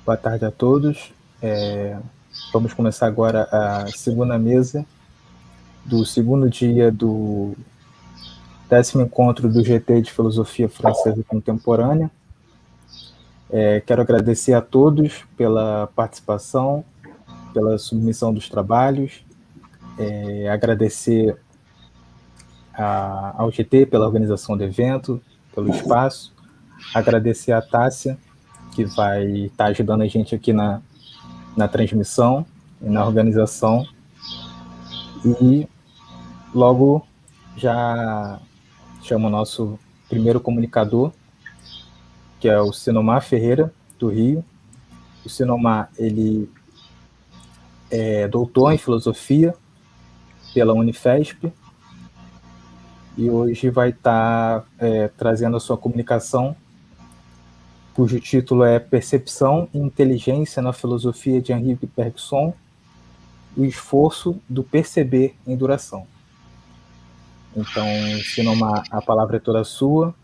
Boa tarde a todos. Vamos começar agora a segunda mesa do segundo dia do 10º encontro do GT de Filosofia Francesa Contemporânea. Quero agradecer a todos pela participação, pela submissão dos trabalhos, agradecer ao GT pela organização do evento, pelo espaço, agradecer a Tássia, que vai estar ajudando a gente aqui na transmissão e na organização. E logo já chamo o nosso primeiro comunicador, que é o Sinomar Ferreira, do Rio. O Sinomar, ele é doutor em filosofia pela Unifesp e hoje vai estar trazendo a sua comunicação, cujo título é Percepção e Inteligência na Filosofia de Henri Bergson, o esforço do perceber em duração. Então, Sinomar, a palavra é toda sua.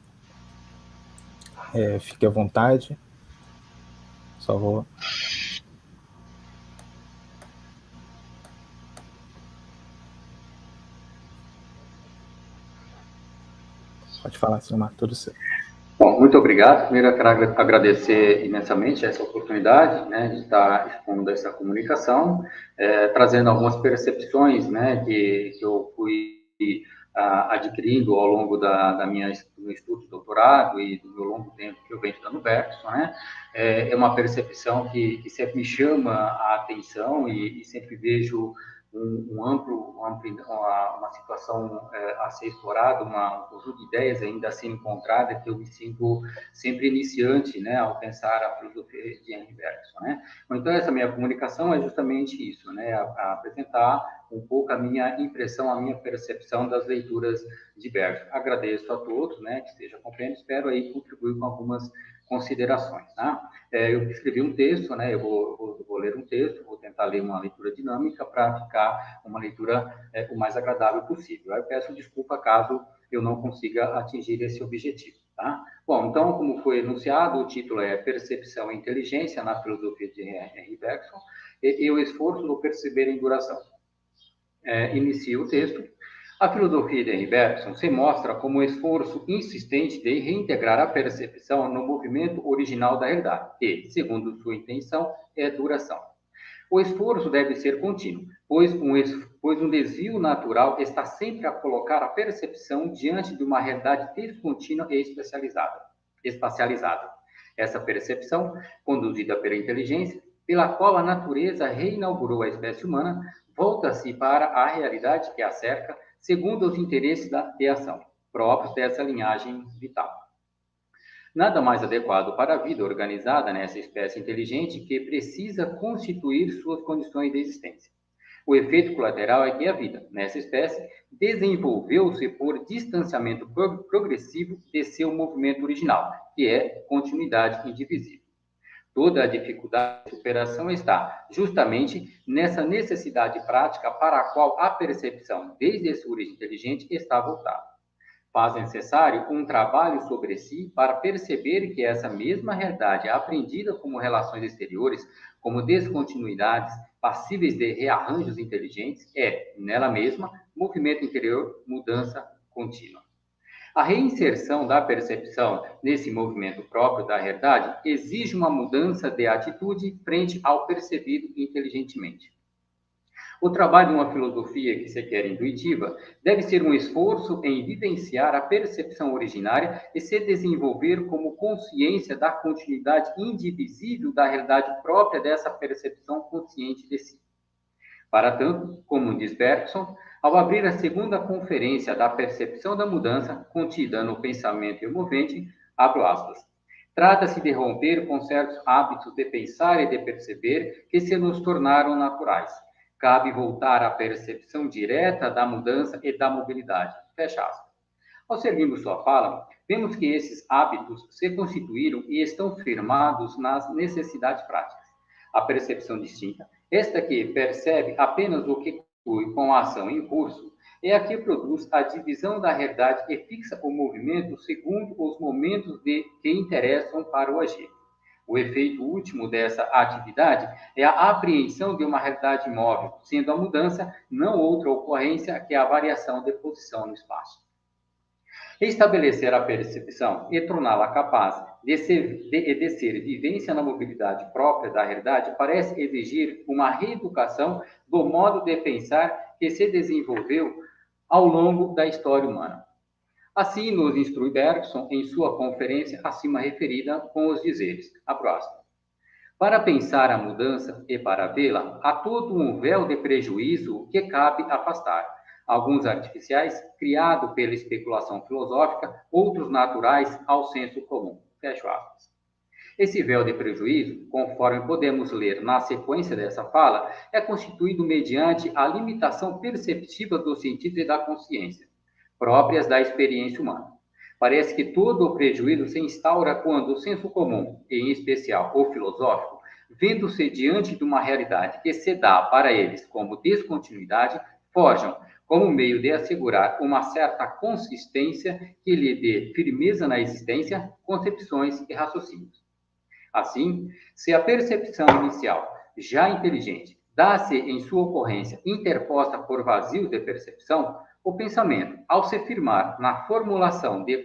Fique à vontade. Só vou... Pode falar, Sinomar, tudo certo. Bom, muito obrigado. Primeiro, eu quero agradecer imensamente essa oportunidade, né, de estar expondo essa comunicação, trazendo algumas percepções, né, que eu fui adquirindo ao longo do meu estudo de doutorado e do meu longo tempo que eu venho estudando Bergson, né. É uma percepção que sempre me chama a atenção e sempre vejo uma situação a ser explorada, um conjunto de ideias ainda a ser encontrada, que eu me sinto sempre iniciante, né, ao pensar a filosofia de Henri Bergson, né. Então, essa minha comunicação é justamente isso, né, a apresentar um pouco a minha impressão, a minha percepção das leituras de Bergson. Agradeço a todos, né, que estejam acompanhando, espero aí contribuir com algumas considerações, tá? Eu escrevi um texto, né? Eu vou ler um texto, vou tentar ler uma leitura dinâmica para ficar uma leitura o mais agradável possível. Aí eu peço desculpa caso eu não consiga atingir esse objetivo, tá? Bom, então, como foi enunciado, o título é Percepção e Inteligência na Filosofia de Henri Bergson e o esforço do perceber em duração. Inicia o texto. A filosofia de Henri Bergson se mostra como um esforço insistente de reintegrar a percepção no movimento original da realidade e, segundo sua intenção, é duração. O esforço deve ser contínuo, pois um desvio natural está sempre a colocar a percepção diante de uma realidade descontínua e espacializada. Essa percepção, conduzida pela inteligência, pela qual a natureza reinaugurou a espécie humana, volta-se para a realidade que a cerca, segundo os interesses da ação, próprios dessa linhagem vital. Nada mais adequado para a vida organizada nessa espécie inteligente que precisa constituir suas condições de existência. O efeito colateral é que a vida, nessa espécie, desenvolveu-se por distanciamento progressivo de seu movimento original, que é continuidade indivisível. Toda a dificuldade de superação está justamente nessa necessidade prática para a qual a percepção, desde sua origem inteligente, está voltada. Faz necessário um trabalho sobre si para perceber que essa mesma realidade, aprendida como relações exteriores, como descontinuidades, passíveis de rearranjos inteligentes, é, nela mesma, movimento interior, mudança contínua. A reinserção da percepção nesse movimento próprio da realidade exige uma mudança de atitude frente ao percebido inteligentemente. O trabalho de uma filosofia que se quer intuitiva deve ser um esforço em vivenciar a percepção originária e se desenvolver como consciência da continuidade indivisível da realidade própria dessa percepção consciente de si. Para tanto, como diz Bergson, ao abrir a segunda conferência da percepção da mudança, contida no pensamento emovente, abro aspas, trata-se de romper com certos hábitos de pensar e de perceber que se nos tornaram naturais. Cabe voltar à percepção direta da mudança e da mobilidade. Fecha aspas. Ao seguirmos sua fala, vemos que esses hábitos se constituíram e estão firmados nas necessidades práticas. A percepção distinta, esta que percebe apenas o que conclui com a ação em curso, é a que produz a divisão da realidade e fixa o movimento segundo os momentos que interessam para o agir. O efeito último dessa atividade é a apreensão de uma realidade imóvel, sendo a mudança não outra ocorrência que a variação de posição no espaço. Estabelecer a percepção e torná-la capaz de ser vivência na mobilidade própria da realidade parece exigir uma reeducação do modo de pensar que se desenvolveu ao longo da história humana. Assim nos instrui Bergson em sua conferência acima referida com os dizeres, abro aspas, para pensar a mudança e para vê-la, há todo um véu de prejuízo que cabe afastar, alguns artificiais, criado pela especulação filosófica, outros naturais ao senso comum. Fecho aspas. Esse véu de prejuízo, conforme podemos ler na sequência dessa fala, é constituído mediante a limitação perceptiva do sentido e da consciência, próprias da experiência humana. Parece que todo o prejuízo se instaura quando o senso comum, em especial o filosófico, vendo-se diante de uma realidade que se dá para eles como descontinuidade, forjam, como meio de assegurar uma certa consistência que lhe dê firmeza na existência, concepções e raciocínios. Assim, se a percepção inicial, já inteligente, dá-se em sua ocorrência interposta por vazio de percepção, o pensamento, ao se firmar na formulação de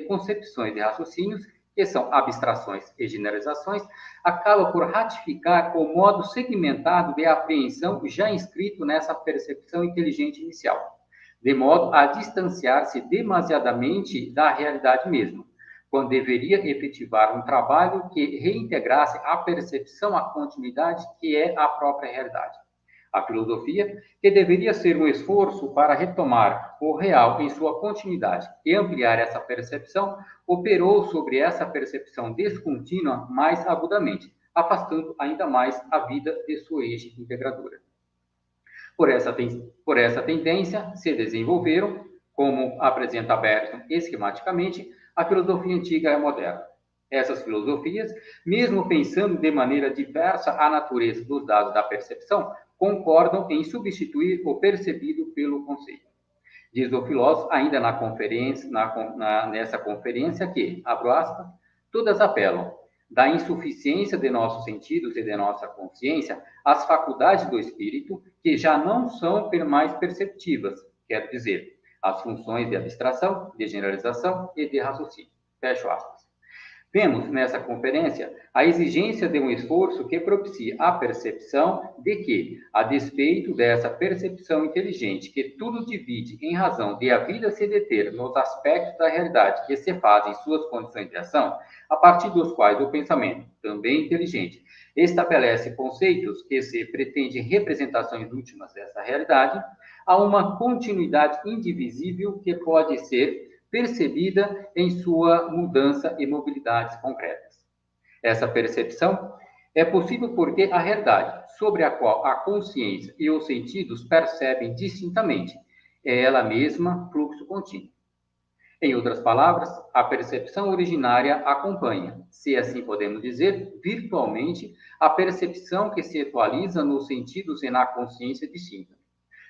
concepções e raciocínios, que são abstrações e generalizações, acaba por ratificar o modo segmentado de apreensão já inscrito nessa percepção inteligente inicial, de modo a distanciar-se demasiadamente da realidade mesma, quando deveria efetivar um trabalho que reintegrasse a percepção à continuidade que é a própria realidade. A filosofia, que deveria ser um esforço para retomar o real em sua continuidade e ampliar essa percepção, operou sobre essa percepção descontínua mais agudamente, afastando ainda mais a vida de sua origem integradora. Por essa tendência, se desenvolveram, como apresenta Bergson esquematicamente, a filosofia antiga e a moderna. Essas filosofias, mesmo pensando de maneira diversa a natureza dos dados da percepção, concordam em substituir o percebido pelo conceito. Diz o filósofo, ainda nessa conferência, que, abro aspas, todas apelam da insuficiência de nossos sentidos e de nossa consciência às faculdades do espírito, que já não são mais perceptivas, quer dizer, as funções de abstração, de generalização e de raciocínio. Fecho aspas. Vemos nessa conferência a exigência de um esforço que propicie a percepção de que, a despeito dessa percepção inteligente que tudo divide em razão de a vida se deter nos aspectos da realidade que se fazem suas condições de ação, a partir dos quais o pensamento, também inteligente, estabelece conceitos que se pretendem representações últimas dessa realidade, há uma continuidade indivisível que pode ser percebida em sua mudança e mobilidades concretas. Essa percepção é possível porque a realidade, sobre a qual a consciência e os sentidos percebem distintamente, é ela mesma fluxo contínuo. Em outras palavras, a percepção originária acompanha, se assim podemos dizer, virtualmente, a percepção que se atualiza nos sentidos e na consciência distinta.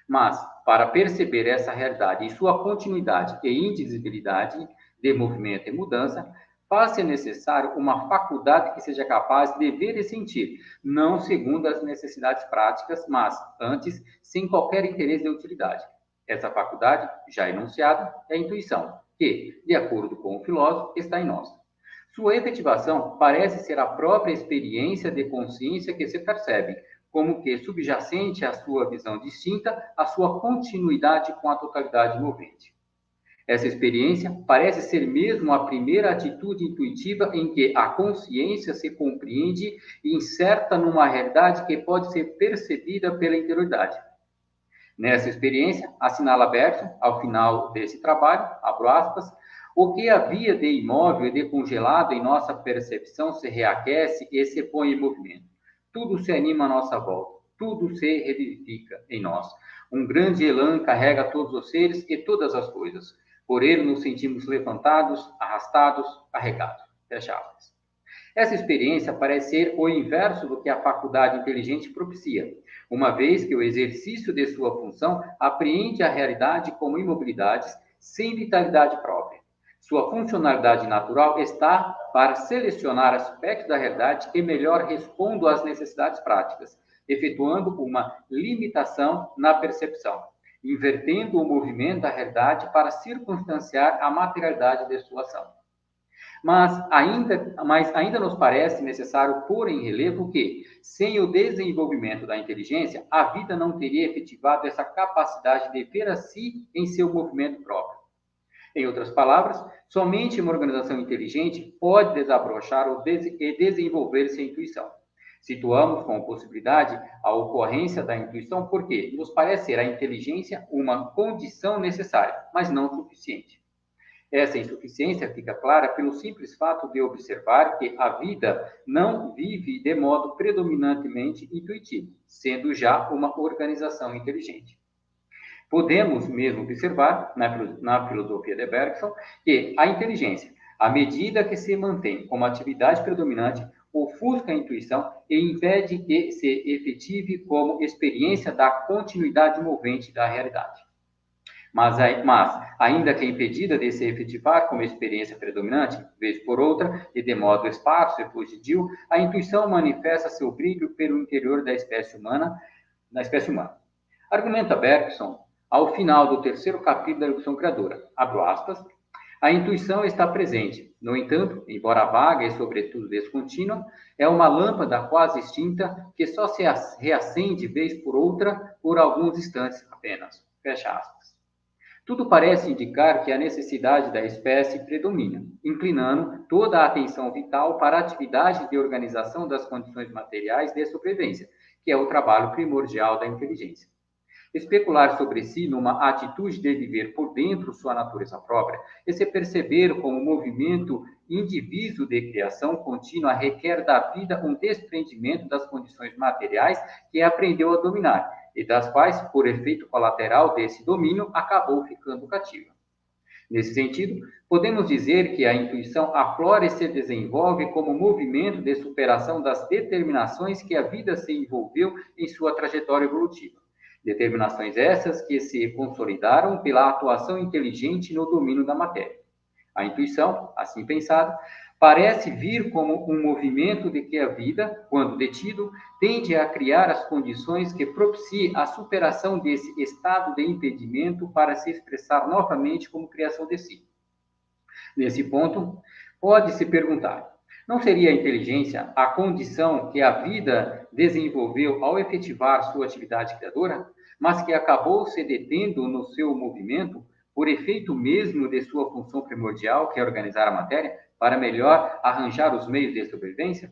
Mas, para perceber essa realidade em sua continuidade e indivisibilidade de movimento e mudança, faz-se necessário uma faculdade que seja capaz de ver e sentir, não segundo as necessidades práticas, mas, antes, sem qualquer interesse de utilidade. Essa faculdade, já enunciada, é a intuição, que, de acordo com o filósofo, está em nós. Sua efetivação parece ser a própria experiência de consciência que se percebe, como que subjacente à sua visão distinta, à sua continuidade com a totalidade movente. Essa experiência parece ser mesmo a primeira atitude intuitiva em que a consciência se compreende e inserta numa realidade que pode ser percebida pela interioridade. Nessa experiência, assinala Bergson, ao final desse trabalho, abro aspas, o que havia de imóvel e de congelado em nossa percepção se reaquece e se põe em movimento. Tudo se anima à nossa volta, tudo se revivifica em nós. Um grande elan carrega todos os seres e todas as coisas. Por ele nos sentimos levantados, arrastados, carregados. Fecha aspas. Essa experiência parece ser o inverso do que a faculdade inteligente propicia, uma vez que o exercício de sua função apreende a realidade como imobilidades sem vitalidade própria. Sua funcionalidade natural está para selecionar aspectos da realidade que melhor respondam às necessidades práticas, efetuando uma limitação na percepção, invertendo o movimento da realidade para circunstanciar a materialidade de sua ação. Mas ainda nos parece necessário pôr em relevo que, sem o desenvolvimento da inteligência, a vida não teria efetivado essa capacidade de ver a si em seu movimento próprio. Em outras palavras, somente uma organização inteligente pode desabrochar e desenvolver-se a intuição. Situamos como possibilidade a ocorrência da intuição porque nos parece ser a inteligência uma condição necessária, mas não suficiente. Essa insuficiência fica clara pelo simples fato de observar que a vida não vive de modo predominantemente intuitivo, sendo já uma organização inteligente. Podemos mesmo observar, na filosofia de Bergson, que a inteligência, à medida que se mantém como atividade predominante, ofusca a intuição e impede que se efetive como experiência da continuidade movente da realidade. Mas, ainda que impedida de se efetivar como experiência predominante, vez por outra, e de modo esparso e fugidio, a intuição manifesta seu brilho pelo interior da espécie humana. Argumenta Bergson, ao final do terceiro capítulo da Evolução Criadora, abro aspas, a intuição está presente. No entanto, embora vaga e sobretudo descontínua, é uma lâmpada quase extinta que só se reacende vez por outra por alguns instantes apenas. Fecha aspas. Tudo parece indicar que a necessidade da espécie predomina, inclinando toda a atenção vital para a atividade de organização das condições materiais de sobrevivência, que é o trabalho primordial da inteligência. Especular sobre si numa atitude de viver por dentro sua natureza própria e se perceber como um movimento indiviso de criação contínua requer da vida um desprendimento das condições materiais que aprendeu a dominar e das quais, por efeito colateral desse domínio, acabou ficando cativa. Nesse sentido, podemos dizer que a intuição aflora e se desenvolve como movimento de superação das determinações que a vida se envolveu em sua trajetória evolutiva. Determinações essas que se consolidaram pela atuação inteligente no domínio da matéria. A intuição, assim pensada, parece vir como um movimento de que a vida, quando detido, tende a criar as condições que propiciem a superação desse estado de impedimento para se expressar novamente como criação de si. Nesse ponto, pode-se perguntar, não seria a inteligência a condição que a vida desenvolveu ao efetivar sua atividade criadora, mas que acabou se detendo no seu movimento por efeito mesmo de sua função primordial, que é organizar a matéria, para melhor arranjar os meios de sobrevivência?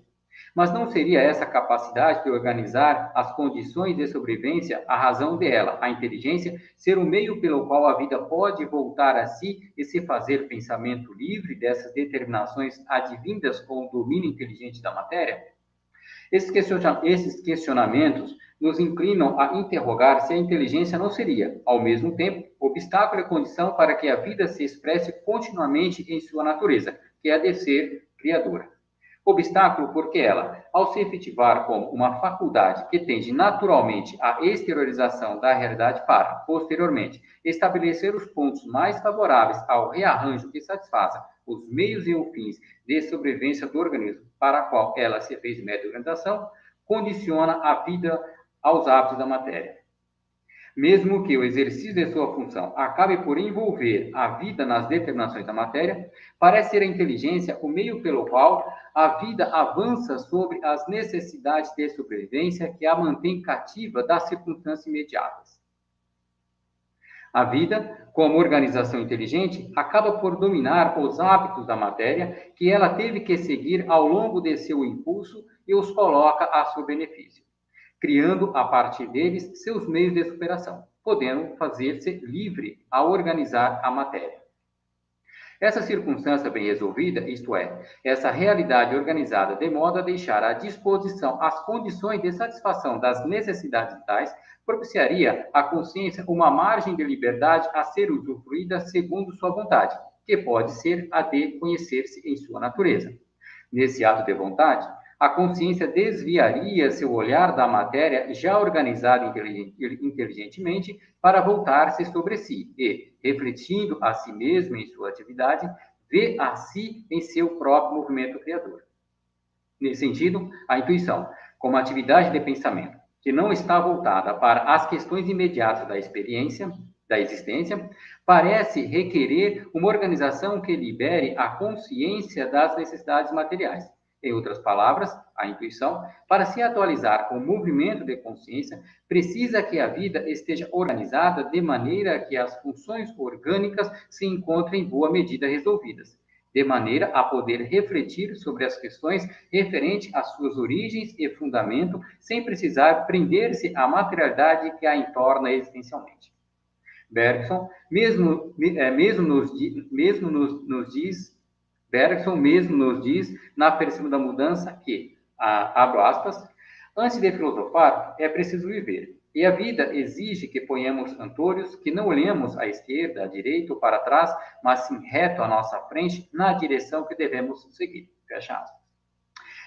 Mas não seria essa capacidade de organizar as condições de sobrevivência a razão dela, a inteligência, ser o meio pelo qual a vida pode voltar a si e se fazer pensamento livre dessas determinações advindas com o domínio inteligente da matéria? Esses questionamentos nos inclinam a interrogar se a inteligência não seria, ao mesmo tempo, obstáculo e condição para que a vida se expresse continuamente em sua natureza, que é a de ser criadora. Obstáculo porque ela, ao se efetivar como uma faculdade que tende naturalmente à exteriorização da realidade para, posteriormente, estabelecer os pontos mais favoráveis ao rearranjo que satisfaça os meios e os fins de sobrevivência do organismo para a qual ela se fez médio de organização, condiciona a vida aos hábitos da matéria. Mesmo que o exercício de sua função acabe por envolver a vida nas determinações da matéria, parece ser a inteligência o meio pelo qual a vida avança sobre as necessidades de sobrevivência que a mantém cativa das circunstâncias imediatas. A vida, como organização inteligente, acaba por dominar os hábitos da matéria que ela teve que seguir ao longo de seu impulso e os coloca a seu benefício, criando a partir deles seus meios de superação, podendo fazer-se livre a organizar a matéria. Essa circunstância bem resolvida, isto é, essa realidade organizada de modo a deixar à disposição as condições de satisfação das necessidades vitais, propiciaria à consciência uma margem de liberdade a ser usufruída segundo sua vontade, que pode ser a de conhecer-se em sua natureza. Nesse ato de vontade, a consciência desviaria seu olhar da matéria já organizada inteligentemente para voltar-se sobre si e, refletindo a si mesma em sua atividade, vê a si em seu próprio movimento criador. Nesse sentido, a intuição, como atividade de pensamento, que não está voltada para as questões imediatas da experiência, da existência, parece requerer uma organização que libere a consciência das necessidades materiais. Em outras palavras, a intuição, para se atualizar com o movimento de consciência, precisa que a vida esteja organizada de maneira que as funções orgânicas se encontrem em boa medida resolvidas, de maneira a poder refletir sobre as questões referentes às suas origens e fundamento, sem precisar prender-se à materialidade que a entorna existencialmente. Bergson mesmo nos diz na Percepção da Mudança que, abro aspas, antes de filosofar, é preciso viver. E a vida exige que ponhamos antôrios, que não olhemos à esquerda, à direita ou para trás, mas sim reto à nossa frente, na direção que devemos seguir. Fecha aspas.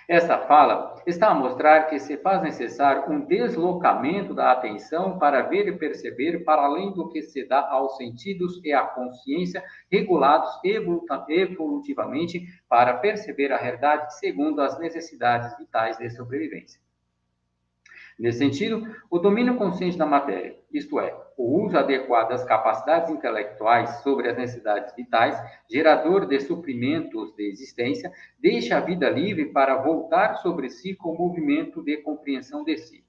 Esta fala está a mostrar que se faz necessário um deslocamento da atenção para ver e perceber para além do que se dá aos sentidos e à consciência regulados evolutivamente para perceber a realidade segundo as necessidades vitais de sobrevivência. Nesse sentido, o domínio consciente da matéria, isto é, o uso adequado das capacidades intelectuais sobre as necessidades vitais, gerador de suprimentos de existência, deixa a vida livre para voltar sobre si com o movimento de compreensão de si.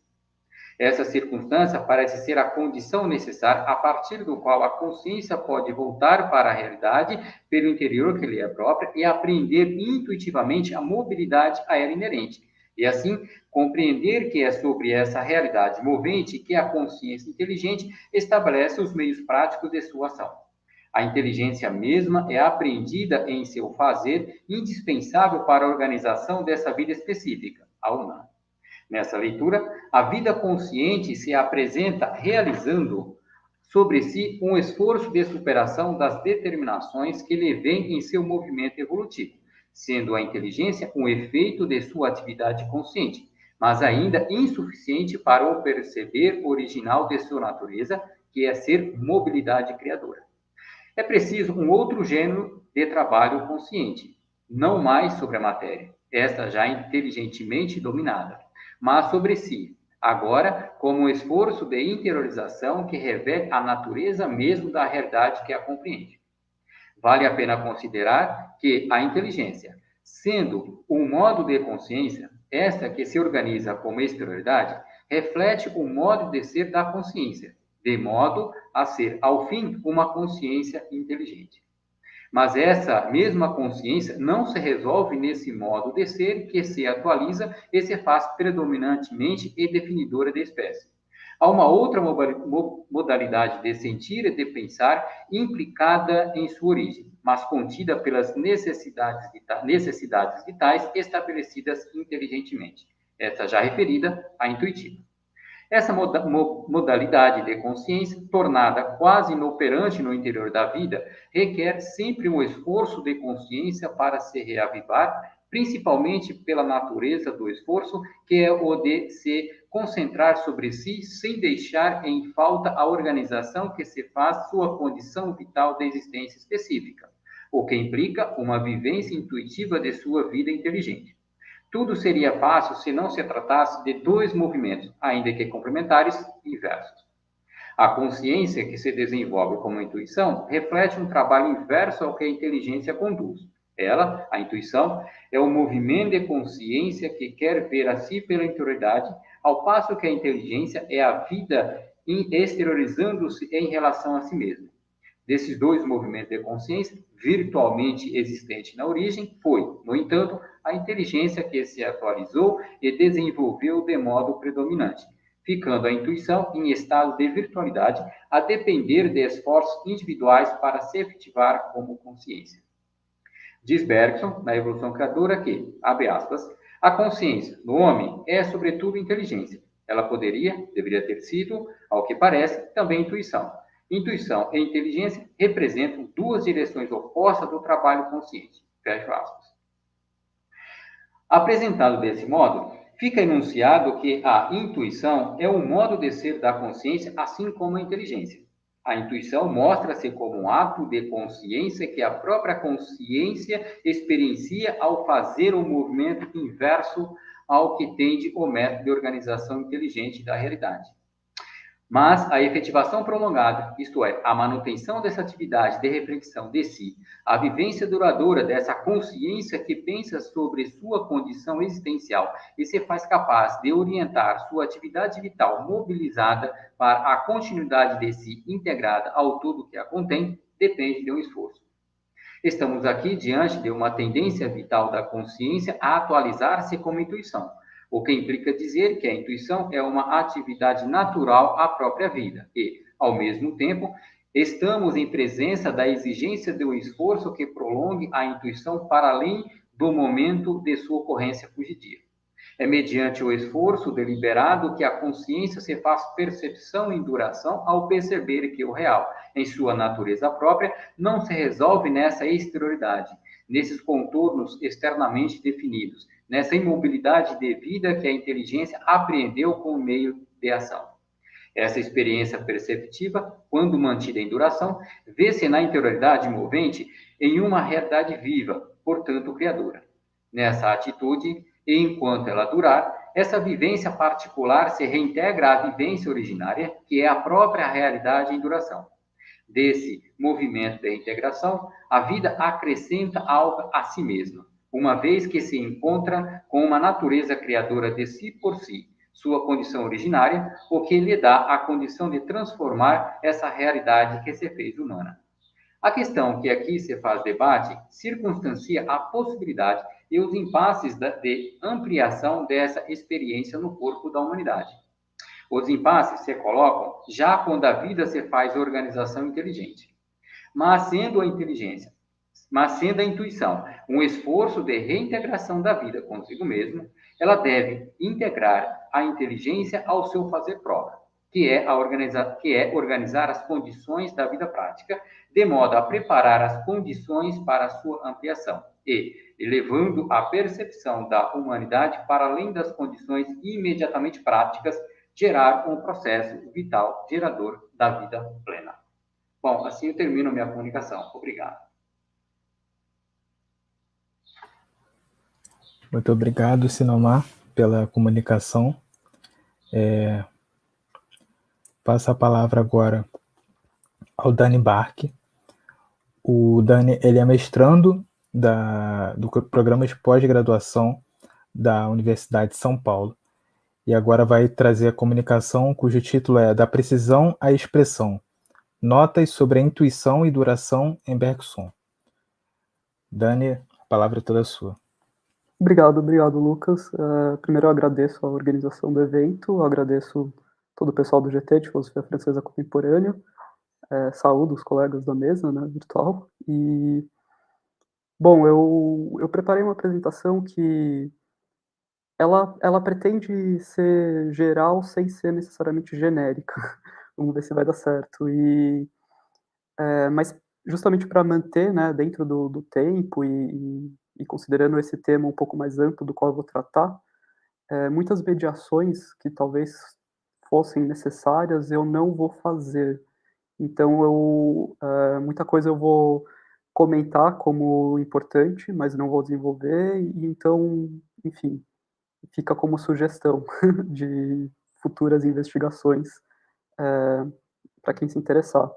Essa circunstância parece ser a condição necessária a partir do qual a consciência pode voltar para a realidade pelo interior que lhe é própria e apreender intuitivamente a mobilidade a ela inerente. E assim, compreender que é sobre essa realidade movente que a consciência inteligente estabelece os meios práticos de sua ação. A inteligência mesma é apreendida em seu fazer, indispensável para a organização dessa vida específica, a humana. Nessa leitura, a vida consciente se apresenta realizando sobre si um esforço de superação das determinações que lhe vêm em seu movimento evolutivo, sendo a inteligência um efeito de sua atividade consciente, mas ainda insuficiente para o perceber original de sua natureza, que é ser mobilidade criadora. É preciso um outro gênero de trabalho consciente, não mais sobre a matéria, esta já inteligentemente dominada, mas sobre si, agora como um esforço de interiorização que revela a natureza mesmo da realidade que a compreende. Vale a pena considerar que a inteligência, sendo um modo de consciência, esta que se organiza como exterioridade, reflete o modo de ser da consciência, de modo a ser, ao fim, uma consciência inteligente. Mas essa mesma consciência não se resolve nesse modo de ser que se atualiza e se faz predominantemente e definidora da espécie. Há uma outra modalidade de sentir e de pensar implicada em sua origem, mas contida pelas necessidades vitais estabelecidas inteligentemente. Esta já referida, a intuitiva. Essa modalidade de consciência, tornada quase inoperante no interior da vida, requer sempre um esforço de consciência para se reavivar, principalmente pela natureza do esforço, que é o de se concentrar sobre si sem deixar em falta a organização que se faz sua condição vital de existência específica, o que implica uma vivência intuitiva de sua vida inteligente. Tudo seria fácil se não se tratasse de dois movimentos, ainda que complementares e inversos. A consciência que se desenvolve como intuição reflete um trabalho inverso ao que a inteligência conduz. Ela, a intuição, é o movimento de consciência que quer ver a si pela interioridade, ao passo que a inteligência é a vida exteriorizando-se em relação a si mesma. Desses dois movimentos de consciência, virtualmente existente na origem, foi, no entanto, a inteligência que se atualizou e desenvolveu de modo predominante, ficando a intuição em estado de virtualidade, a depender de esforços individuais para se efetivar como consciência. Diz Bergson, na Evolução Criadora, que, abre aspas, a consciência no homem é, sobretudo, inteligência. Ela deveria ter sido, ao que parece, também intuição. Intuição e inteligência representam duas direções opostas do trabalho consciente. Fecha aspas. Apresentado desse modo, fica enunciado que a intuição é um modo de ser da consciência, assim como a inteligência. A intuição mostra-se como um ato de consciência que a própria consciência experiencia ao fazer o movimento inverso ao que tende o método de organização inteligente da realidade. Mas a efetivação prolongada, isto é, a manutenção dessa atividade de reflexão de si, a vivência duradoura dessa consciência que pensa sobre sua condição existencial e se faz capaz de orientar sua atividade vital mobilizada para a continuidade de si integrada ao todo que a contém, depende de um esforço. Estamos aqui diante de uma tendência vital da consciência a atualizar-se como intuição, o que implica dizer que a intuição é uma atividade natural à própria vida e, ao mesmo tempo, estamos em presença da exigência de um esforço que prolongue a intuição para além do momento de sua ocorrência fugidia. É mediante o esforço deliberado que a consciência se faz percepção em duração ao perceber que o real, em sua natureza própria, não se resolve nessa exterioridade, nesses contornos externamente definidos, nessa imobilidade de vida que a inteligência apreendeu como meio de ação. Essa experiência perceptiva, quando mantida em duração, vê-se na interioridade movente em uma realidade viva, portanto criadora. Nessa atitude, e enquanto ela durar, essa vivência particular se reintegra à vivência originária, que é a própria realidade em duração. Desse movimento de integração, a vida acrescenta algo a si mesma, uma vez que se encontra com uma natureza criadora de si por si, sua condição originária, o que lhe dá a condição de transformar essa realidade que se fez humana. A questão que aqui se faz debate circunstancia a possibilidade e os impasses de ampliação dessa experiência no corpo da humanidade. Os impasses se colocam já quando a vida se faz organização inteligente. Mas sendo a intuição um esforço de reintegração da vida consigo mesmo, ela deve integrar a inteligência ao seu fazer próprio, que é organizar as condições da vida prática, de modo a preparar as condições para a sua ampliação e, elevando a percepção da humanidade para além das condições imediatamente práticas, gerar um processo vital gerador da vida plena. Bom, assim eu termino minha comunicação. Obrigado. Muito obrigado, Sinomar, pela comunicação. Passo a palavra agora ao Dani Barque. O Dani, ele é mestrando do programa de pós-graduação da Universidade de São Paulo e agora vai trazer a comunicação cujo título é Da Precisão à Expressão, Notas sobre a Intuição e Duração em Bergson. Dani, a palavra é toda sua. Obrigado, Lucas. Primeiro eu agradeço a organização do evento, agradeço todo o pessoal do GT de Filosofia Francesa Contemporânea, saúdo os colegas da mesa, né, virtual. E, bom, eu preparei uma apresentação que ela pretende ser geral sem ser necessariamente genérica. Vamos ver se vai dar certo. Mas justamente para manter, né, dentro do tempo e considerando esse tema um pouco mais amplo do qual eu vou tratar, muitas mediações que talvez fossem necessárias eu não vou fazer. Então, muita coisa eu vou comentar como importante, mas não vou desenvolver, e então, enfim, fica como sugestão de futuras investigações para quem se interessar.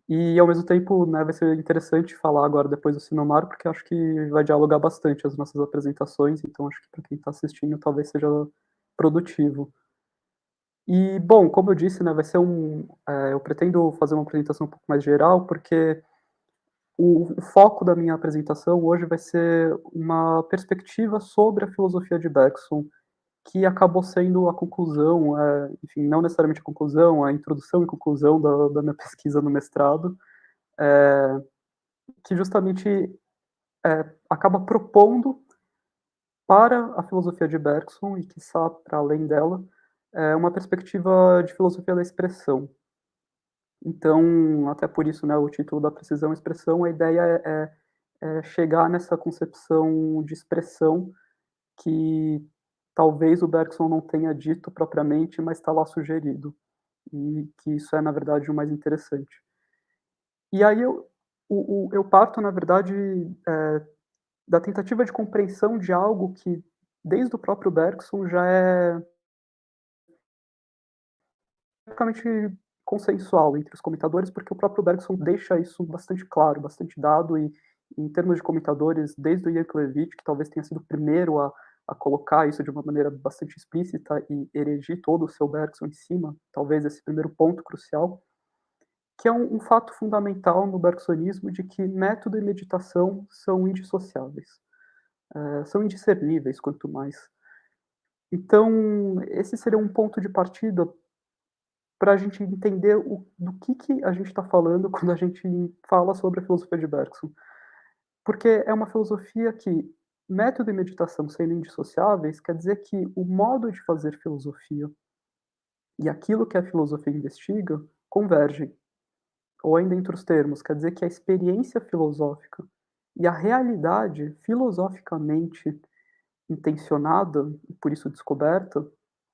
E, ao mesmo tempo, né, vai ser interessante falar agora depois do Sinomar, porque acho que vai dialogar bastante as nossas apresentações, então acho que para quem está assistindo talvez seja produtivo. E, bom, como eu disse, né, vai ser eu pretendo fazer uma apresentação um pouco mais geral, porque o foco da minha apresentação hoje vai ser uma perspectiva sobre a filosofia de Bergson, que acabou sendo a conclusão, enfim, não necessariamente a conclusão, a introdução e conclusão da minha pesquisa no mestrado, que justamente acaba propondo para a filosofia de Bergson, e quiçá para além dela, uma perspectiva de filosofia da expressão. Então, até por isso, né, o título da precisão e expressão, a ideia é chegar nessa concepção de expressão que talvez o Bergson não tenha dito propriamente, mas está lá sugerido. e que isso é, na verdade, o mais interessante. E aí eu parto, na verdade, da tentativa de compreensão de algo que, desde o próprio Bergson, já é praticamente consensual entre os comentadores, porque o próprio Bergson deixa isso bastante claro, bastante dado, e em termos de comentadores, desde o Yankelevich, que talvez tenha sido o primeiro a colocar isso de uma maneira bastante explícita e erigir todo o seu Bergson em cima, talvez esse primeiro ponto crucial, que é um fato fundamental no bergsonismo de que método e meditação são indissociáveis, são indiscerníveis quanto mais. Então, esse seria um ponto de partida para a gente entender do que a gente está falando quando a gente fala sobre a filosofia de Bergson. Porque é uma filosofia que método e meditação sendo indissociáveis, quer dizer que o modo de fazer filosofia e aquilo que a filosofia investiga convergem. Ou ainda em outros termos, quer dizer que a experiência filosófica e a realidade filosoficamente intencionada, e por isso descoberta,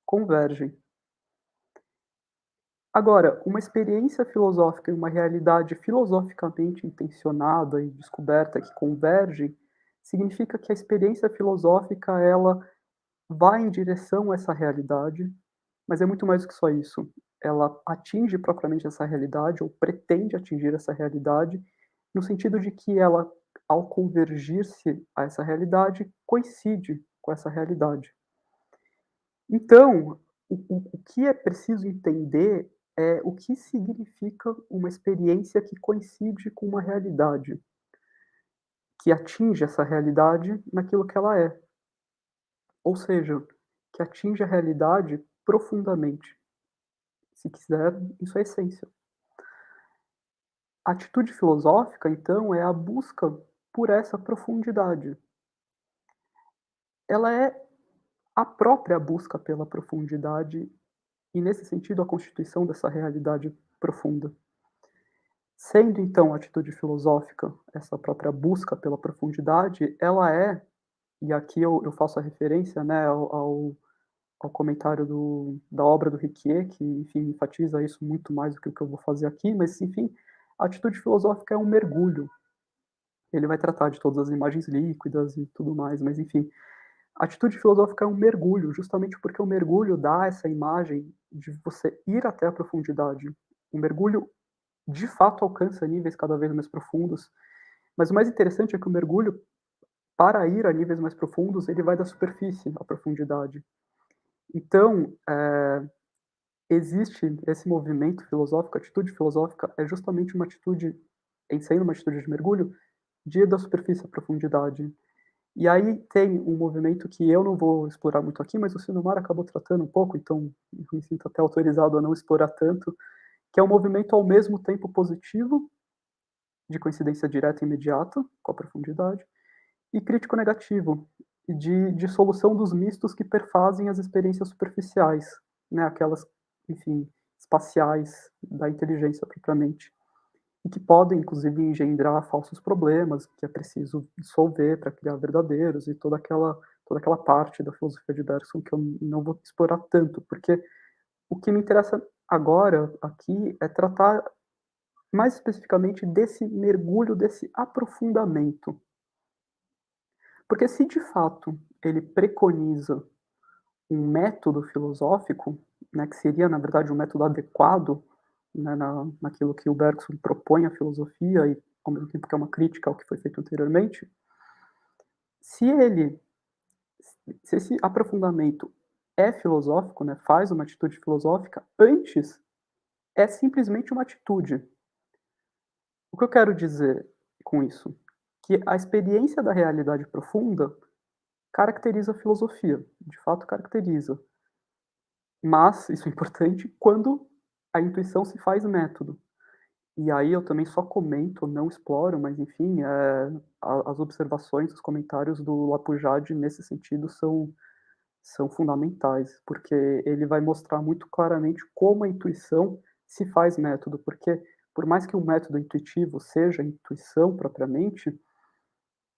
convergem. Agora, uma experiência filosófica e uma realidade filosoficamente intencionada e descoberta que convergem, significa que a experiência filosófica ela vai em direção a essa realidade, mas é muito mais do que só isso. Ela atinge propriamente essa realidade ou pretende atingir essa realidade, no sentido de que ela, ao convergir-se a essa realidade, coincide com essa realidade. Então, o que é preciso entender é o que significa uma experiência que coincide com uma realidade, que atinge essa realidade naquilo que ela é. Ou seja, que atinge a realidade profundamente. Se quiser, isso é essência. A atitude filosófica, então, é a busca por essa profundidade. Ela é a própria busca pela profundidade e, nesse sentido, a constituição dessa realidade profunda. Sendo, então, a atitude filosófica essa própria busca pela profundidade, ela é, e aqui eu faço a referência, né, ao comentário da obra do Riquier, que, enfim, enfatiza isso muito mais do que o que eu vou fazer aqui, mas, enfim, a atitude filosófica é um mergulho. Ele vai tratar de todas as imagens líquidas e tudo mais, mas, enfim, a atitude filosófica é um mergulho, justamente porque o mergulho dá essa imagem de você ir até a profundidade. O mergulho, de fato, alcança níveis cada vez mais profundos, mas o mais interessante é que o mergulho, para ir a níveis mais profundos, ele vai da superfície à profundidade. Então, existe esse movimento filosófico, a atitude filosófica é justamente uma atitude, em sendo uma atitude de mergulho, de ir da superfície à profundidade. E aí tem um movimento que eu não vou explorar muito aqui, mas o Sinomar acabou tratando um pouco, então eu me sinto até autorizado a não explorar tanto, que é um movimento ao mesmo tempo positivo, de coincidência direta e imediata com a profundidade, e crítico negativo, de solução dos mistos que perfazem as experiências superficiais, né, aquelas, enfim, espaciais da inteligência propriamente, e que podem, inclusive, engendrar falsos problemas que é preciso dissolver para criar verdadeiros, e toda aquela parte da filosofia de Bergson que eu não vou explorar tanto, porque o que me interessa agora aqui é tratar mais especificamente desse mergulho, desse aprofundamento. Porque se de fato ele preconiza um método filosófico, né, que seria na verdade um método adequado, né, naquilo que o Bergson propõe à filosofia e ao mesmo tempo que é uma crítica ao que foi feito anteriormente, se ele, se esse aprofundamento é filosófico, né, faz uma atitude filosófica, antes é simplesmente uma atitude. O que eu quero dizer com isso? Que a experiência da realidade profunda caracteriza a filosofia, de fato caracteriza. Mas, isso é importante, quando a intuição se faz método. E aí eu também só comento, não exploro, mas enfim, as observações, os comentários do Lapujade nesse sentido são fundamentais, porque ele vai mostrar muito claramente como a intuição se faz método, porque por mais que o método intuitivo seja intuição propriamente,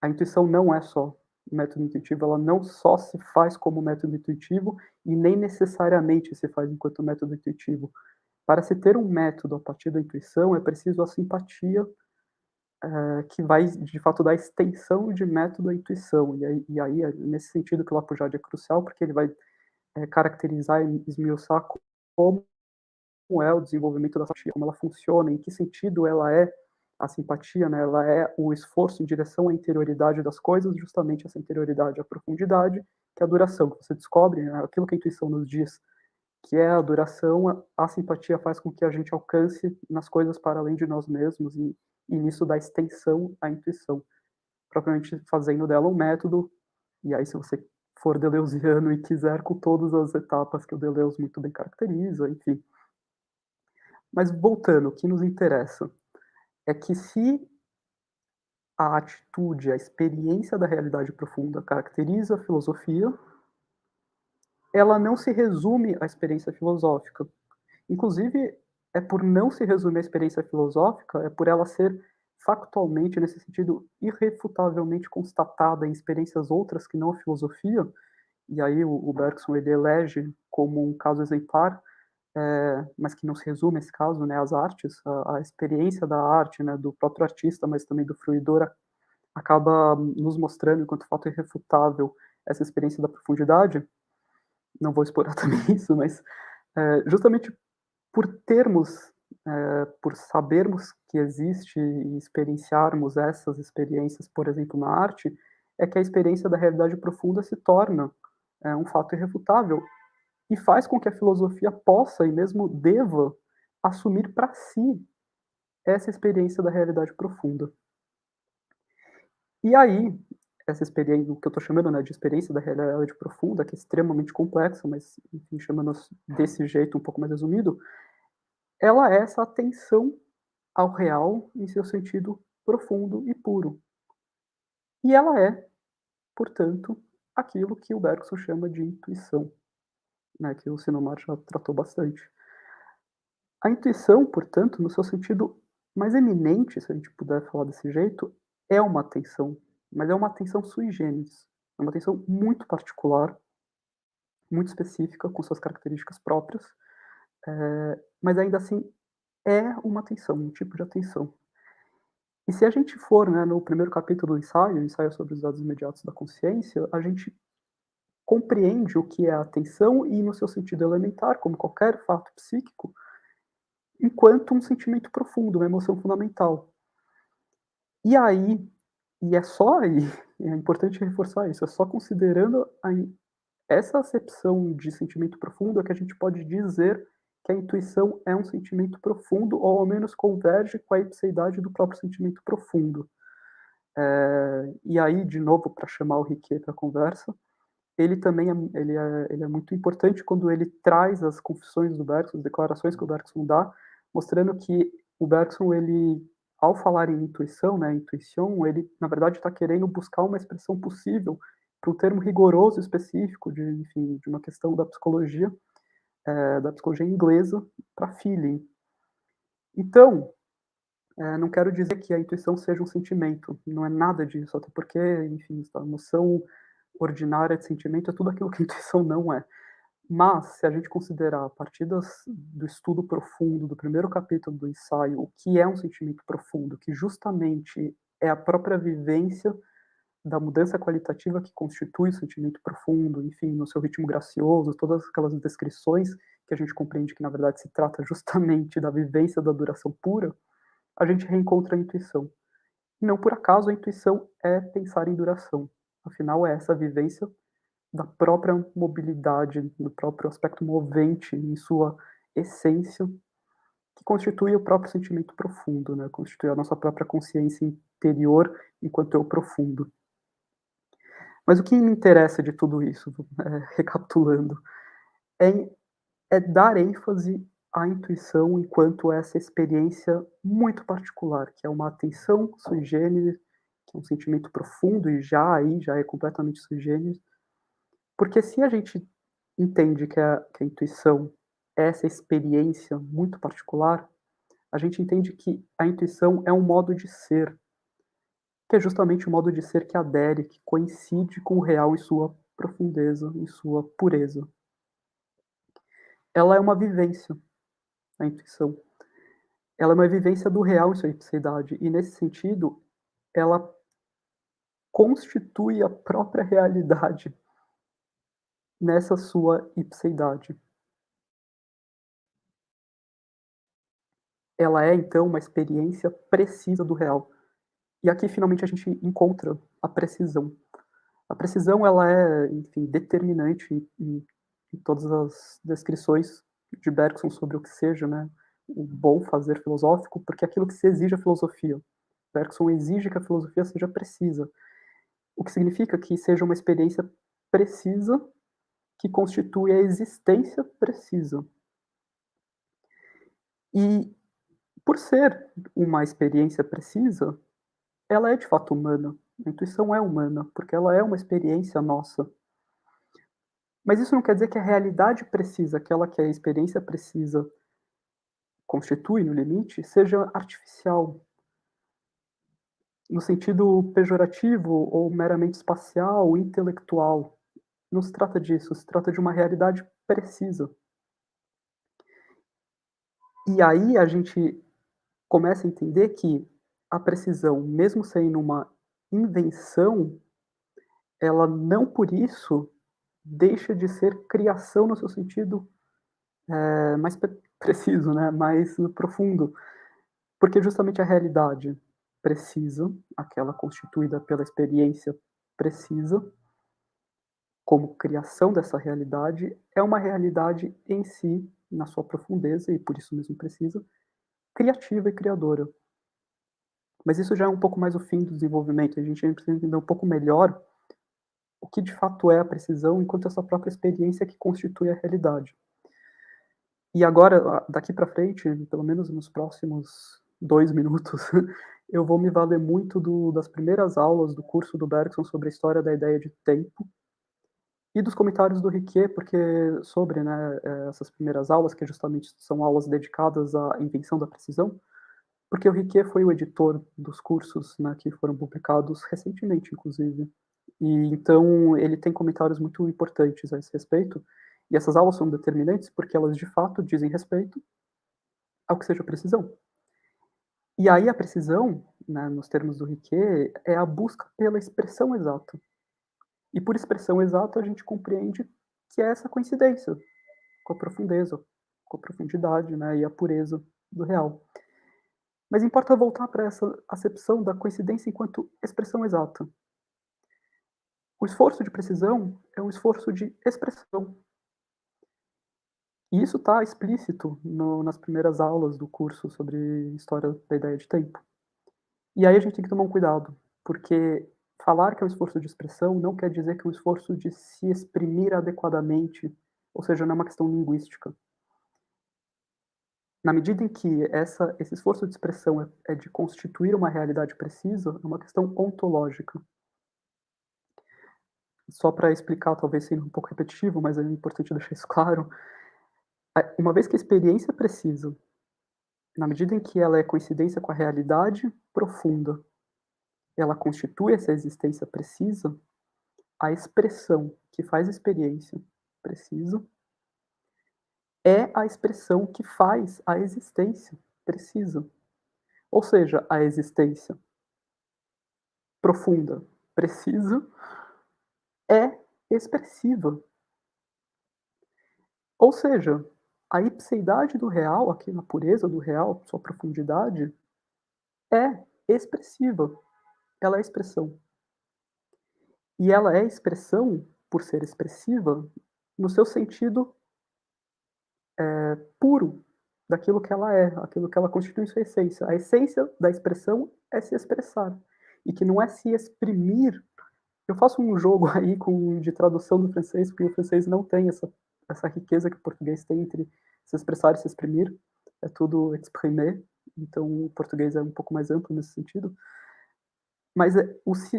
a intuição não é só método intuitivo, ela não só se faz como método intuitivo e nem necessariamente se faz enquanto método intuitivo. Para se ter um método a partir da intuição, é preciso a simpatia, que vai, de fato, dar extensão de método à intuição. E aí é nesse sentido que o Lapujade é crucial, porque ele vai, caracterizar e esmiuçar como é o desenvolvimento da simpatia, como ela funciona, em que sentido ela é a simpatia, né, ela é o esforço em direção à interioridade das coisas, justamente essa interioridade, a profundidade, que é a duração, que você descobre, né, aquilo que a intuição nos diz, que é a duração, a simpatia faz com que a gente alcance nas coisas para além de nós mesmos e nisso dá extensão à intuição, propriamente fazendo dela um método, e aí se você for deleuziano e quiser, com todas as etapas que o Deleuze muito bem caracteriza, enfim. Mas voltando, o que nos interessa é que se a atitude, a experiência da realidade profunda caracteriza a filosofia, ela não se resume à experiência filosófica. Inclusive, é por não se resumir à experiência filosófica, é por ela ser factualmente, nesse sentido, irrefutavelmente constatada em experiências outras que não a filosofia, e aí o Bergson ele elege como um caso exemplar, mas que não se resume a esse caso, né, às artes, a experiência da arte, né, do próprio artista, mas também do fruidor, acaba nos mostrando, enquanto fato irrefutável, essa experiência da profundidade. Não vou explorar também isso, mas justamente por termos, por sabermos que existe e experienciarmos essas experiências, por exemplo, na arte, é que a experiência da realidade profunda se torna um fato irrefutável e faz com que a filosofia possa e mesmo deva assumir para si essa experiência da realidade profunda. E aí, essa experiência, o que eu estou chamando, né, de experiência da realidade profunda, que é extremamente complexa, mas, enfim, chamando desse jeito um pouco mais resumido, ela é essa atenção ao real em seu sentido profundo e puro. E ela é, portanto, aquilo que o Bergson chama de intuição, né, que o Sinomar já tratou bastante. A intuição, portanto, no seu sentido mais eminente, se a gente puder falar desse jeito, é uma atenção, mas é uma atenção sui generis. É uma atenção muito particular, muito específica, com suas características próprias, mas ainda assim é uma atenção, um tipo de atenção. E se a gente for, né, no primeiro capítulo do ensaio, o ensaio sobre os dados imediatos da consciência, a gente compreende o que é a atenção e, no seu sentido elementar, como qualquer fato psíquico, enquanto um sentimento profundo, uma emoção fundamental. E aí, e é só aí, é importante reforçar isso, é só considerando essa acepção de sentimento profundo é que a gente pode dizer que a intuição é um sentimento profundo, ou ao menos converge com a ipseidade do próprio sentimento profundo. E aí, de novo, para chamar o Riquet para a conversa, ele também ele é muito importante quando ele traz as confissões do Bergson, as declarações que o Bergson dá, mostrando que o Bergson, ele, ao falar em intuição, né, intuição, ele, na verdade, está querendo buscar uma expressão possível para um termo rigoroso específico de, enfim, de uma questão da psicologia inglesa para feeling. Então, não quero dizer que a intuição seja um sentimento, não é nada disso, até porque, enfim, a noção ordinária de sentimento é tudo aquilo que a intuição não é. Mas, se a gente considerar, a partir do estudo profundo, do primeiro capítulo do ensaio, o que é um sentimento profundo, que justamente é a própria vivência da mudança qualitativa que constitui o sentimento profundo, enfim, no seu ritmo gracioso, todas aquelas descrições que a gente compreende que, na verdade, se trata justamente da vivência da duração pura, a gente reencontra a intuição. E não por acaso a intuição é pensar em duração. Afinal, é essa vivência da própria mobilidade, do próprio aspecto movente em sua essência, que constitui o próprio sentimento profundo, né? Constitui a nossa própria consciência interior enquanto eu profundo. Mas o que me interessa de tudo isso, recapitulando, é, é dar ênfase à intuição enquanto essa experiência muito particular, que é uma atenção sui generis, que é um sentimento profundo e já é completamente sui generis, porque se a gente entende que a intuição é essa experiência muito particular, a gente entende que a intuição é um modo de ser, que é justamente o modo de ser que adere, que coincide com o real em sua profundeza, em sua pureza. Ela é uma vivência. a intuição. Ela é uma vivência do real em sua ipseidade, e nesse sentido, ela constitui a própria realidade nessa sua ipseidade. Ela é, então, uma experiência precisa do real. E aqui, finalmente, a gente encontra a precisão. A precisão, ela é, enfim, determinante em todas as descrições de Bergson sobre o que seja, né, o bom fazer filosófico, porque é aquilo que se exige a filosofia. Bergson exige que a filosofia seja precisa, o que significa que seja uma experiência precisa que constitui a existência precisa. E, por ser uma experiência precisa, ela é de fato humana. A intuição é humana, porque ela é uma experiência nossa. Mas isso não quer dizer que a realidade precisa, aquela que a experiência precisa constitui no limite, seja artificial, no sentido pejorativo ou meramente espacial ou intelectual. Não se trata disso, se trata de uma realidade precisa. E aí a gente começa a entender que a precisão, mesmo sendo uma invenção, ela não por isso deixa de ser criação no seu sentido mais preciso, né, mais profundo. Porque justamente a realidade precisa, aquela constituída pela experiência precisa, como criação dessa realidade, é uma realidade em si, na sua profundeza, e por isso mesmo precisa, criativa e criadora. Mas isso já é um pouco mais o fim do desenvolvimento, a gente precisa entender um pouco melhor o que de fato é a precisão, enquanto essa própria experiência que constitui a realidade. E agora, daqui para frente, pelo menos nos próximos 2 minutos, eu vou me valer muito das primeiras aulas do curso do Bergson sobre a história da ideia de tempo, e dos comentários do Riquet, porque sobre, né, essas primeiras aulas, que justamente são aulas dedicadas à invenção da precisão, porque o Riquet foi o editor dos cursos, né, que foram publicados recentemente, inclusive. E então ele tem comentários muito importantes a esse respeito, e essas aulas são determinantes porque elas de fato dizem respeito ao que seja precisão. E aí a precisão, né, nos termos do Riquet, é a busca pela expressão exata. E por expressão exata a gente compreende que é essa coincidência com a profundeza, com a profundidade, né, e a pureza do real. Mas importa voltar para essa acepção da coincidência enquanto expressão exata. O esforço de precisão é um esforço de expressão. E isso está explícito nas primeiras aulas do curso sobre história da ideia de tempo. E aí a gente tem que tomar um cuidado, porque falar que é um esforço de expressão não quer dizer que é um esforço de se exprimir adequadamente, ou seja, não é uma questão linguística. Na medida em que esse esforço de expressão é de constituir uma realidade precisa, é uma questão ontológica. Só para explicar, talvez sendo um pouco repetitivo, mas é importante deixar isso claro, uma vez que a experiência precisa, na medida em que ela é coincidência com a realidade profunda, ela constitui essa existência precisa, a expressão que faz a experiência precisa é a expressão que faz a existência precisa. Ou seja, a existência profunda precisa é expressiva. Ou seja, a ipseidade do real, aqui na pureza do real, sua profundidade, é expressiva. Ela é expressão. E ela é expressão, por ser expressiva, no seu sentido puro daquilo que ela é, aquilo que ela constitui em sua essência. A essência da expressão é se expressar. E que não é se exprimir. Eu faço um jogo aí de tradução do francês, porque o francês não tem essa riqueza que o português tem entre se expressar e se exprimir. É tudo exprimer. Então o português é um pouco mais amplo nesse sentido. Mas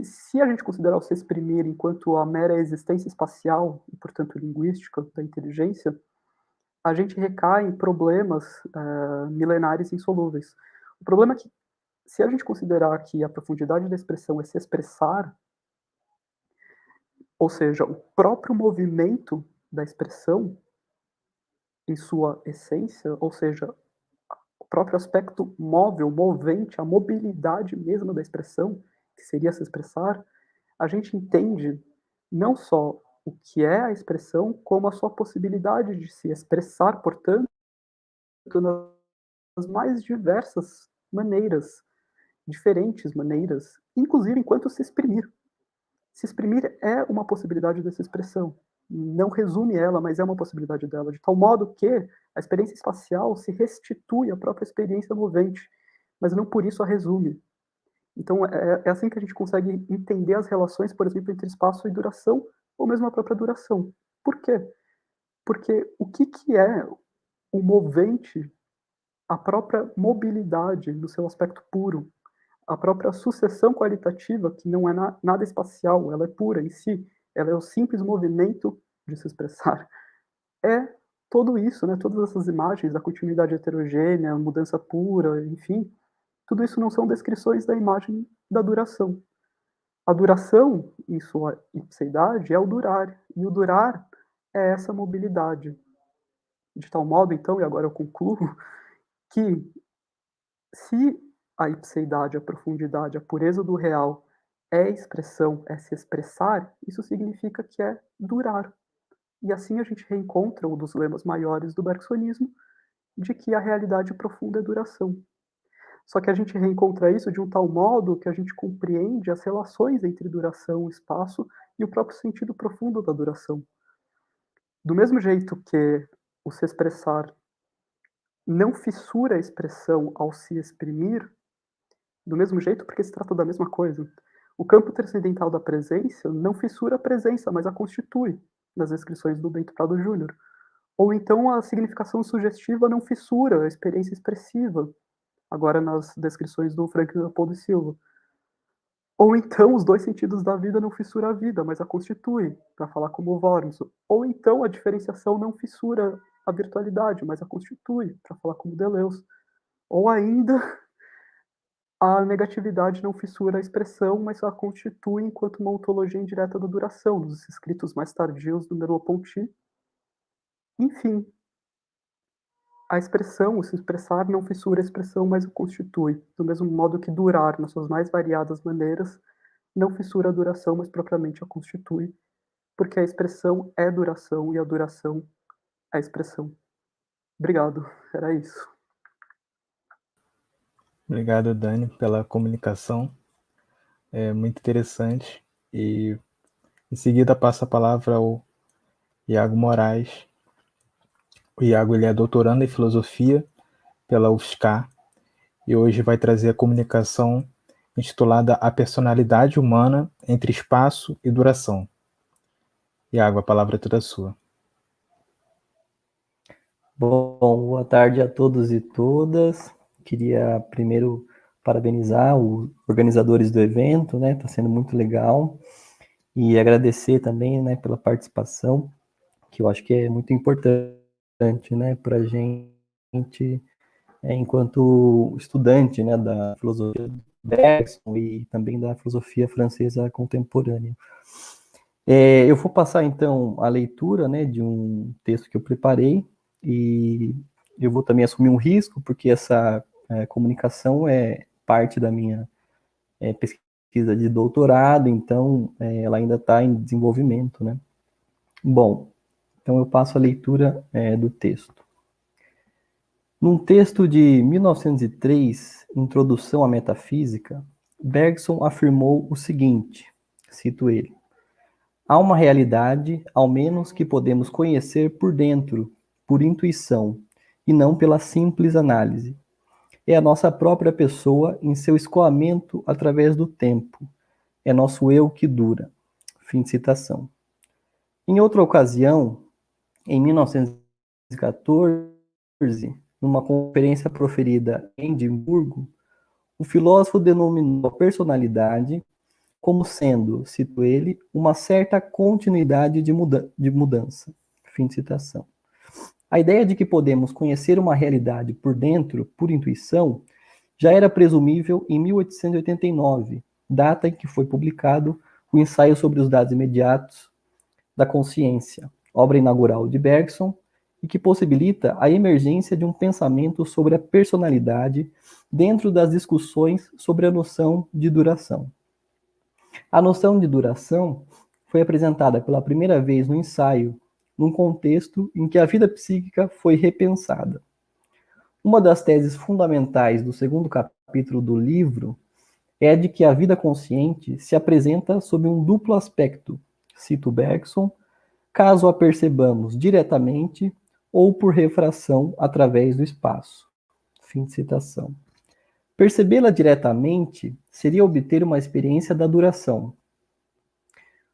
se a gente considerar o se exprimir enquanto a mera existência espacial, e portanto linguística, da inteligência, a gente recai em problemas milenares insolúveis. O problema é que, se a gente considerar que a profundidade da expressão é se expressar, ou seja, o próprio movimento da expressão em sua essência, ou seja, próprio aspecto móvel, movente, a mobilidade mesmo da expressão, que seria se expressar, a gente entende não só o que é a expressão, como a sua possibilidade de se expressar, portanto, nas mais diversas maneiras, diferentes maneiras, inclusive enquanto se exprimir. Se exprimir é uma possibilidade dessa expressão. Não resume ela, mas é uma possibilidade dela, de tal modo que a experiência espacial se restitui à própria experiência movente, mas não por isso a resume. Então, é assim que a gente consegue entender as relações, por exemplo, entre espaço e duração, ou mesmo a própria duração. Por quê? Porque o que é o movente, a própria mobilidade no seu aspecto puro, a própria sucessão qualitativa, que não é nada espacial, ela é pura em si, ela é o simples movimento de se expressar, é tudo isso, né? Todas essas imagens, a continuidade heterogênea, a mudança pura, enfim, tudo isso não são descrições da imagem da duração. A duração, em sua ipseidade, é o durar, e o durar é essa mobilidade. De tal modo, então, e agora eu concluo, que se a ipseidade, a profundidade, a pureza do real é expressão, é se expressar, isso significa que é durar. E assim a gente reencontra um dos lemas maiores do bergsonismo, de que a realidade profunda é duração. Só que a gente reencontra isso de um tal modo que a gente compreende as relações entre duração, espaço e o próprio sentido profundo da duração. Do mesmo jeito que o se expressar não fissura a expressão ao se exprimir, do mesmo jeito, porque se trata da mesma coisa. O campo transcendental da presença não fissura a presença, mas a constitui, nas descrições do Bento Prado Júnior. Ou então a significação sugestiva não fissura a experiência expressiva, agora nas descrições do Franklin Leopoldo Silva. Ou então os dois sentidos da vida não fissura a vida, mas a constitui, para falar como Worms. Ou então a diferenciação não fissura a virtualidade, mas a constitui, para falar como Deleuze. Ou ainda a negatividade não fissura a expressão, mas a constitui enquanto uma ontologia indireta da duração, nos escritos mais tardios do Merleau-Ponty. Enfim, a expressão, o se expressar, não fissura a expressão, mas o constitui, do mesmo modo que durar, nas suas mais variadas maneiras, não fissura a duração, mas propriamente a constitui, porque a expressão é duração e a duração é expressão. Obrigado, era isso. Obrigado, Dani, pela comunicação. É muito interessante. E em seguida passo a palavra ao Iago Moraes. O Iago ele é doutorando em filosofia pela UFSCar e hoje vai trazer a comunicação intitulada A Personalidade Humana entre Espaço e Duração. Iago, a palavra é toda sua. Bom, boa tarde a todos e todas. Queria primeiro parabenizar os organizadores do evento, né? Está sendo muito legal. E agradecer também, né, pela participação, que eu acho que é muito importante, né, para a gente, enquanto estudante, né, da filosofia do Bergson e também da filosofia francesa contemporânea. Eu vou passar, então, a leitura, né, de um texto que eu preparei, e eu vou também assumir um risco, porque essa comunicação é parte da minha pesquisa de doutorado, então ela ainda está em desenvolvimento, né? Bom, então eu passo a leitura do texto. Num texto de 1903, Introdução à Metafísica, Bergson afirmou o seguinte, cito ele: há uma realidade, ao menos, que podemos conhecer por dentro, por intuição, e não pela simples análise. É a nossa própria pessoa em seu escoamento através do tempo. É nosso eu que dura. Fim de citação. Em outra ocasião, em 1914, numa conferência proferida em Edimburgo, o filósofo denominou a personalidade como sendo, cito ele, uma certa continuidade de mudança. Fim de citação. A ideia de que podemos conhecer uma realidade por dentro, por intuição, já era presumível em 1889, data em que foi publicado o ensaio sobre os dados imediatos da consciência, obra inaugural de Bergson, e que possibilita a emergência de um pensamento sobre a personalidade dentro das discussões sobre a noção de duração. A noção de duração foi apresentada pela primeira vez no ensaio, num contexto em que a vida psíquica foi repensada. Uma das teses fundamentais do segundo capítulo do livro é de que a vida consciente se apresenta sob um duplo aspecto, cito Bergson, caso a percebamos diretamente ou por refração através do espaço. Fim de citação. Percebê-la diretamente seria obter uma experiência da duração.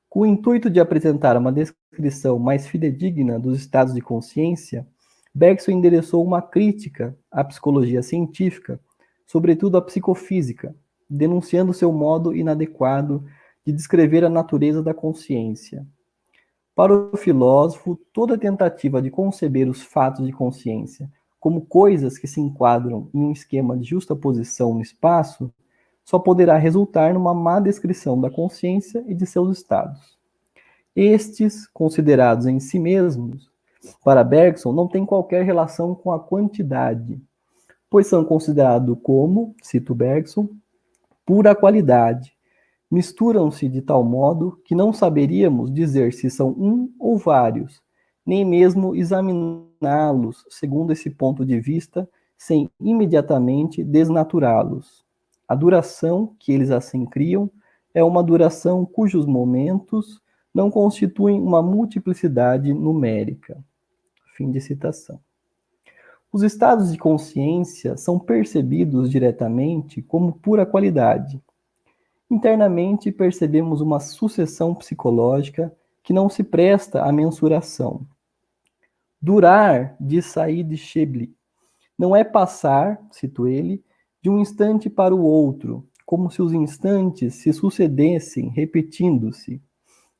Com o intuito de apresentar uma descrição mais fidedigna dos estados de consciência, Bergson endereçou uma crítica à psicologia científica, sobretudo à psicofísica, denunciando seu modo inadequado de descrever a natureza da consciência. Para o filósofo, toda tentativa de conceber os fatos de consciência como coisas que se enquadram em um esquema de justaposição no espaço, só poderá resultar numa má descrição da consciência e de seus estados. Estes, considerados em si mesmos, para Bergson, não têm qualquer relação com a quantidade, pois são considerados como, cito Bergson, pura qualidade. Misturam-se de tal modo que não saberíamos dizer se são um ou vários, nem mesmo examiná-los segundo esse ponto de vista, sem imediatamente desnaturá-los. A duração que eles assim criam é uma duração cujos momentos não constituem uma multiplicidade numérica. Fim de citação. Os estados de consciência são percebidos diretamente como pura qualidade. Internamente percebemos uma sucessão psicológica que não se presta à mensuração. Durar, diz Said Chebli, não é passar, cito ele, de um instante para o outro, como se os instantes se sucedessem, repetindo-se.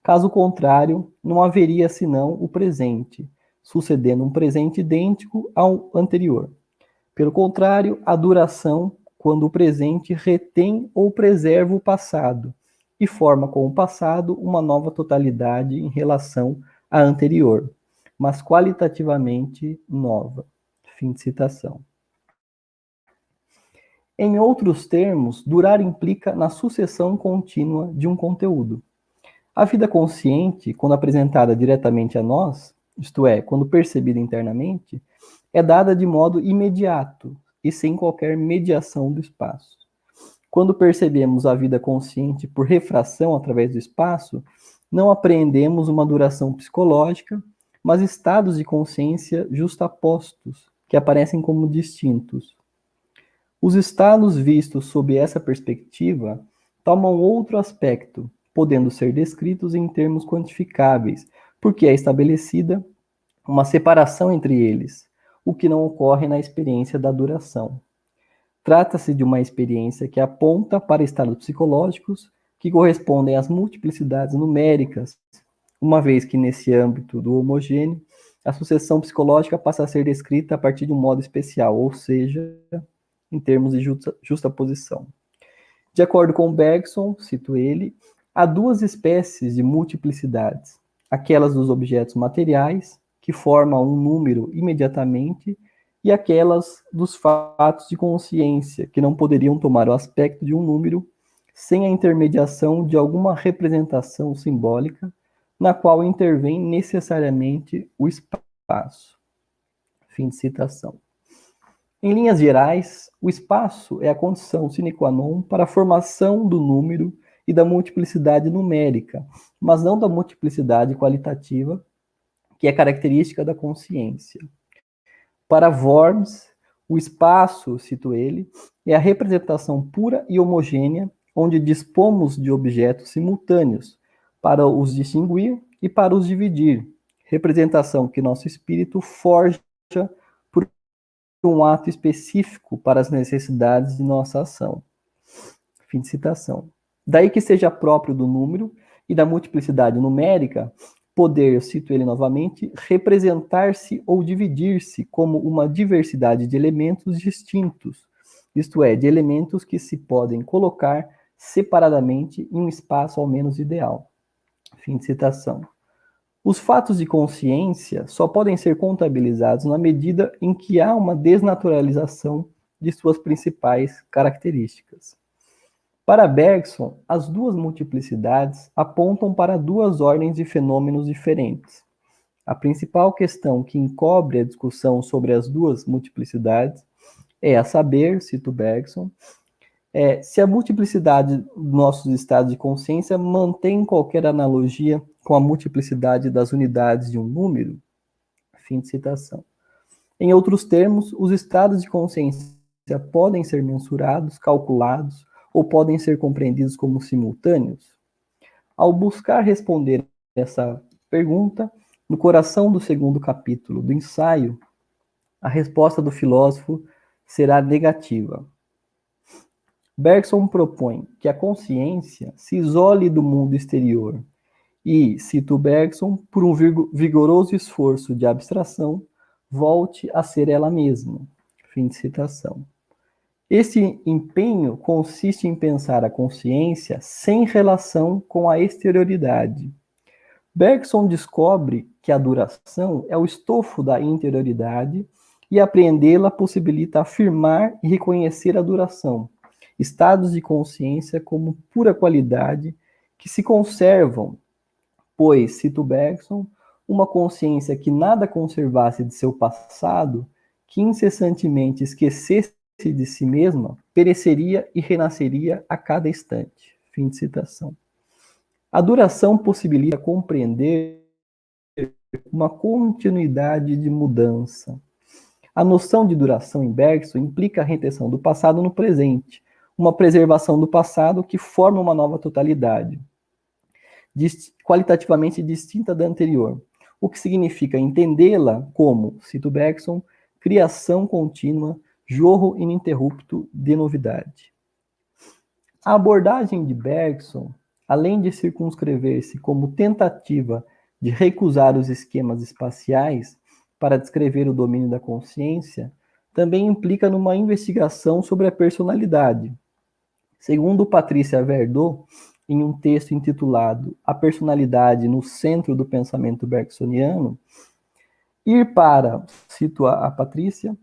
Caso contrário, não haveria senão o presente, sucedendo um presente idêntico ao anterior. Pelo contrário, a duração, quando o presente retém ou preserva o passado e forma com o passado uma nova totalidade em relação à anterior, mas qualitativamente nova. Fim de citação. Em outros termos, durar implica na sucessão contínua de um conteúdo. A vida consciente, quando apresentada diretamente a nós, isto é, quando percebida internamente, é dada de modo imediato e sem qualquer mediação do espaço. Quando percebemos a vida consciente por refração através do espaço, não apreendemos uma duração psicológica, mas estados de consciência justapostos, que aparecem como distintos. Os estados vistos sob essa perspectiva tomam outro aspecto, podendo ser descritos em termos quantificáveis, porque é estabelecida uma separação entre eles, o que não ocorre na experiência da duração. Trata-se de uma experiência que aponta para estados psicológicos que correspondem às multiplicidades numéricas, uma vez que nesse âmbito do homogêneo, a sucessão psicológica passa a ser descrita a partir de um modo especial, ou seja, em termos de justaposição. De acordo com Bergson, cito ele, há duas espécies de multiplicidades, aquelas dos objetos materiais, que formam um número imediatamente, e aquelas dos fatos de consciência, que não poderiam tomar o aspecto de um número sem a intermediação de alguma representação simbólica, na qual intervém necessariamente o espaço. Fim de citação. Em linhas gerais, o espaço é a condição sine qua non para a formação do número e da multiplicidade numérica, mas não da multiplicidade qualitativa, que é característica da consciência. Para Worms, o espaço, cito ele, é a representação pura e homogênea, onde dispomos de objetos simultâneos, para os distinguir e para os dividir, representação que nosso espírito forja por um ato específico para as necessidades de nossa ação. Fim de citação. Daí que seja próprio do número e da multiplicidade numérica poder, eu cito ele novamente, representar-se ou dividir-se como uma diversidade de elementos distintos, isto é, de elementos que se podem colocar separadamente em um espaço ao menos ideal. Fim de citação. Os fatos de consciência só podem ser contabilizados na medida em que há uma desnaturalização de suas principais características. Para Bergson, as duas multiplicidades apontam para duas ordens de fenômenos diferentes. A principal questão que encobre a discussão sobre as duas multiplicidades é a saber, cito Bergson, se a multiplicidade dos nossos estados de consciência mantém qualquer analogia com a multiplicidade das unidades de um número. Fim de citação. Em outros termos, os estados de consciência podem ser mensurados, calculados, ou podem ser compreendidos como simultâneos? Ao buscar responder essa pergunta, no coração do segundo capítulo do ensaio, a resposta do filósofo será negativa. Bergson propõe que a consciência se isole do mundo exterior e, cito Bergson, por um vigoroso esforço de abstração, volte a ser ela mesma. Fim de citação. Esse empenho consiste em pensar a consciência sem relação com a exterioridade. Bergson descobre que a duração é o estofo da interioridade e apreendê-la possibilita afirmar e reconhecer a duração, estados de consciência como pura qualidade que se conservam, pois, cito Bergson, uma consciência que nada conservasse de seu passado, que incessantemente esquecesse de si mesma, pereceria e renasceria a cada instante. Fim de citação. A duração possibilita compreender uma continuidade de mudança. A noção de duração em Bergson implica a retenção do passado no presente, uma preservação do passado que forma uma nova totalidade, qualitativamente distinta da anterior, o que significa entendê-la como, cito Bergson, criação contínua, jorro ininterrupto de novidade. A abordagem de Bergson, além de circunscrever-se como tentativa de recusar os esquemas espaciais para descrever o domínio da consciência, também implica numa investigação sobre a personalidade. Segundo Patrícia Verdot, em um texto intitulado A Personalidade no Centro do Pensamento Bergsoniano, ir para, cito a Patrícia,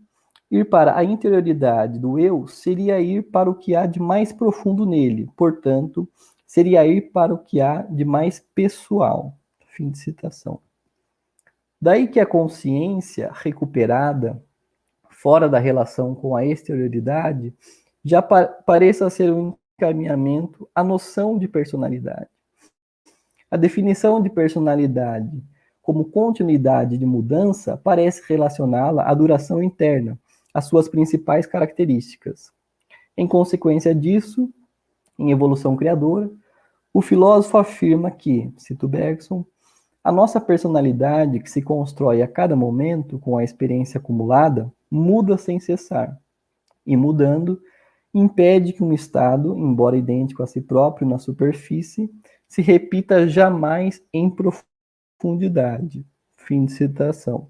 ir para a interioridade do eu seria ir para o que há de mais profundo nele, portanto, seria ir para o que há de mais pessoal. Fim de citação. Daí que a consciência recuperada, fora da relação com a exterioridade, já pareça ser um encaminhamento à noção de personalidade. A definição de personalidade como continuidade de mudança parece relacioná-la à duração interna, às suas principais características. Em consequência disso, em Evolução Criadora, o filósofo afirma que, cito Bergson, a nossa personalidade, que se constrói a cada momento com a experiência acumulada, muda sem cessar. E mudando, impede que um estado, embora idêntico a si próprio na superfície, se repita jamais em profundidade. Fim de citação.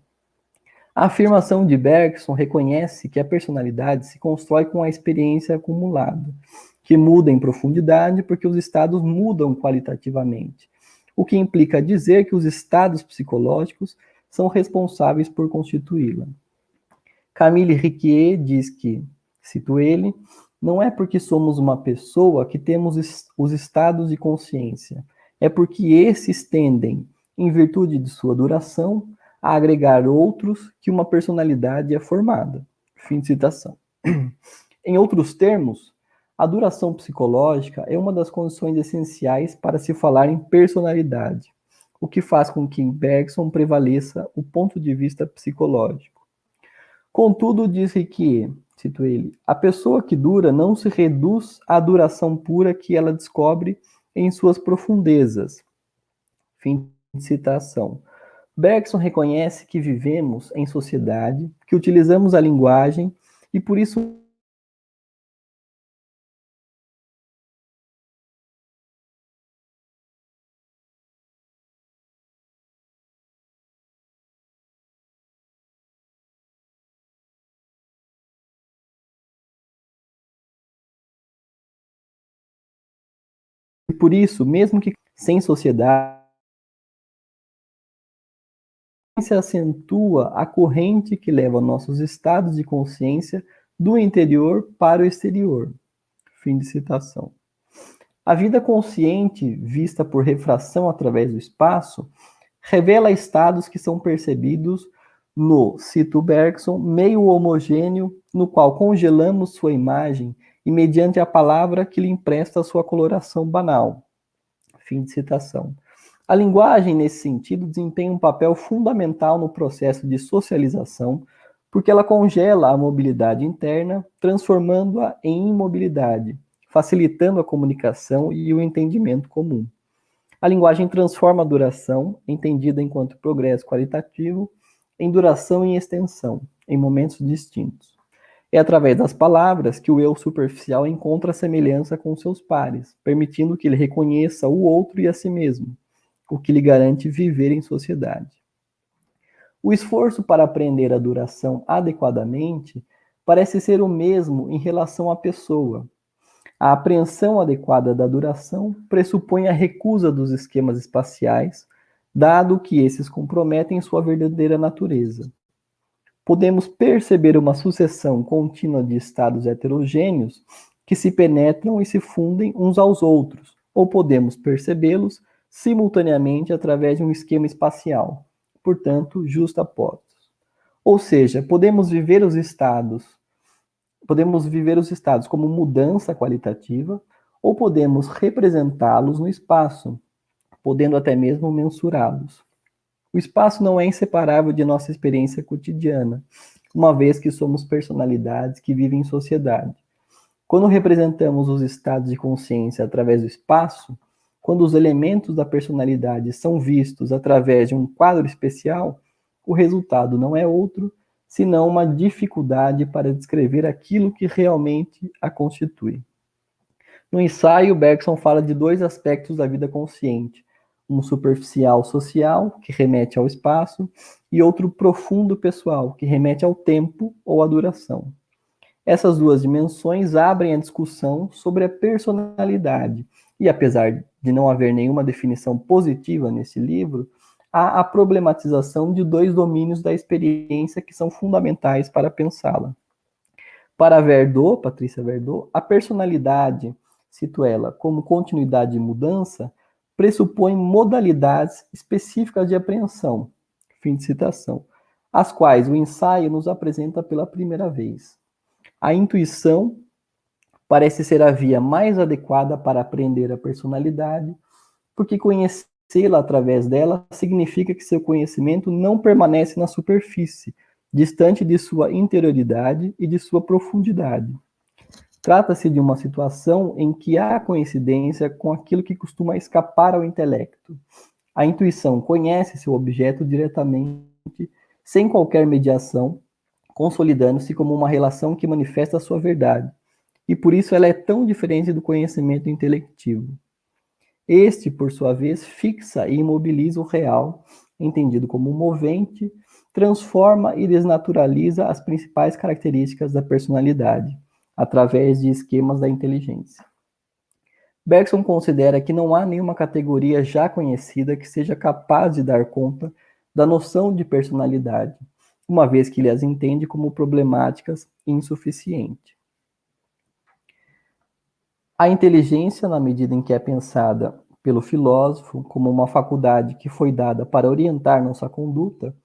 A afirmação de Bergson reconhece que a personalidade se constrói com a experiência acumulada, que muda em profundidade porque os estados mudam qualitativamente, o que implica dizer que os estados psicológicos são responsáveis por constituí-la. Camille Riquier diz que, cito ele, não é porque somos uma pessoa que temos os estados de consciência, é porque esses tendem, em virtude de sua duração, a agregar outros que uma personalidade é formada. Fim de citação. Em outros termos, a duração psicológica é uma das condições essenciais para se falar em personalidade, o que faz com que em Bergson prevaleça o ponto de vista psicológico. Contudo, diz Riquier, cito ele, a pessoa que dura não se reduz à duração pura que ela descobre em suas profundezas. Fim de citação. Bergson reconhece que vivemos em sociedade, que utilizamos a linguagem e por isso mesmo que sem sociedade acentua a corrente que leva nossos estados de consciência do interior para o exterior. Fim de citação. A vida consciente, vista por refração através do espaço, revela estados que são percebidos no, cito Bergson, meio homogêneo no qual congelamos sua imagem e mediante a palavra que lhe empresta sua coloração banal. Fim de citação. A linguagem, nesse sentido, desempenha um papel fundamental no processo de socialização, porque ela congela a mobilidade interna, transformando-a em imobilidade, facilitando a comunicação e o entendimento comum. A linguagem transforma a duração, entendida enquanto progresso qualitativo, em duração e extensão, em momentos distintos. É através das palavras que o eu superficial encontra semelhança com seus pares, permitindo que ele reconheça o outro e a si mesmo, o que lhe garante viver em sociedade. O esforço para aprender a duração adequadamente parece ser o mesmo em relação à pessoa. A apreensão adequada da duração pressupõe a recusa dos esquemas espaciais, dado que esses comprometem sua verdadeira natureza. Podemos perceber uma sucessão contínua de estados heterogêneos que se penetram e se fundem uns aos outros, ou podemos percebê-los simultaneamente através de um esquema espacial, portanto, justapostos. Ou seja, podemos viver os estados como mudança qualitativa, ou podemos representá-los no espaço, podendo até mesmo mensurá-los. O espaço não é inseparável de nossa experiência cotidiana, uma vez que somos personalidades que vivem em sociedade. Quando representamos os estados de consciência através do espaço, quando os elementos da personalidade são vistos através de um quadro especial, o resultado não é outro senão uma dificuldade para descrever aquilo que realmente a constitui. No ensaio, Bergson fala de dois aspectos da vida consciente, um superficial social, que remete ao espaço, e outro profundo pessoal, que remete ao tempo ou à duração. Essas duas dimensões abrem a discussão sobre a personalidade, e apesar de não haver nenhuma definição positiva nesse livro, há a problematização de dois domínios da experiência que são fundamentais para pensá-la. Para Verdot, Patrícia Verdot, a personalidade, cito ela, como continuidade e mudança, pressupõe modalidades específicas de apreensão, fim de citação, as quais o ensaio nos apresenta pela primeira vez. A intuição parece ser a via mais adequada para aprender a personalidade, porque conhecê-la através dela significa que seu conhecimento não permanece na superfície, distante de sua interioridade e de sua profundidade. Trata-se de uma situação em que há coincidência com aquilo que costuma escapar ao intelecto. A intuição conhece seu objeto diretamente, sem qualquer mediação, consolidando-se como uma relação que manifesta a sua verdade, e por isso ela é tão diferente do conhecimento intelectivo. Este, por sua vez, fixa e imobiliza o real, entendido como movente, transforma e desnaturaliza as principais características da personalidade, através de esquemas da inteligência. Bergson considera que não há nenhuma categoria já conhecida que seja capaz de dar conta da noção de personalidade, uma vez que ele as entende como problemáticas e insuficientes. A inteligência, na medida em que é pensada pelo filósofo como uma faculdade que foi dada para orientar nossa conduta,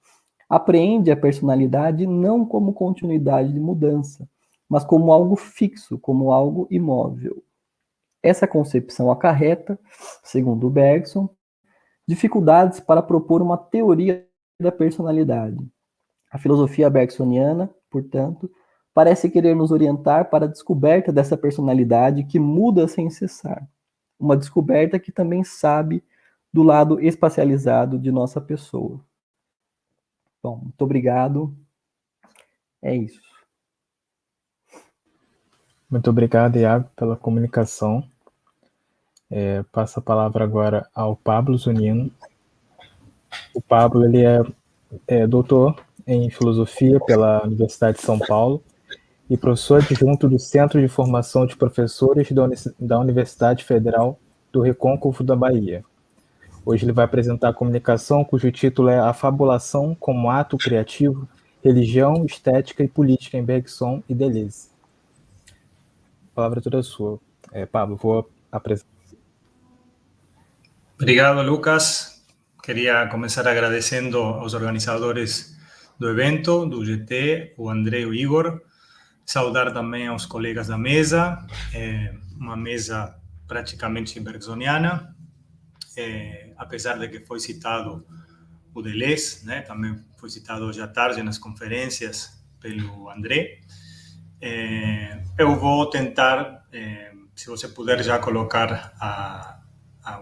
apreende a personalidade não como continuidade de mudança, mas como algo fixo, como algo imóvel. Essa concepção acarreta, segundo Bergson, dificuldades para propor uma teoria da personalidade. A filosofia bergsoniana, portanto, parece querer nos orientar para a descoberta dessa personalidade que muda sem cessar. Uma descoberta que também sabe do lado espacializado de nossa pessoa. Bom, muito obrigado. É isso. Muito obrigado, Iago, pela comunicação. Passo a palavra agora ao Pablo Zunino. O Pablo ele é doutor em filosofia pela Universidade de São Paulo e professor adjunto do Centro de Formação de Professores da Universidade Federal do Recôncavo da Bahia. Hoje ele vai apresentar a comunicação cujo título é A Fabulação como Ato Criativo, Religião, Estética e Política em Bergson e Deleuze. A palavra é toda sua. Pablo, vou apresentar. Obrigado, Lucas. Queria começar agradecendo aos organizadores do evento, do GT, o André e o Igor. Saudar também aos colegas da mesa, uma mesa praticamente bergsoniana, apesar de que foi citado o Deleuze, né? Também foi citado hoje à tarde nas conferências pelo André. Eu vou tentar, se você puder já colocar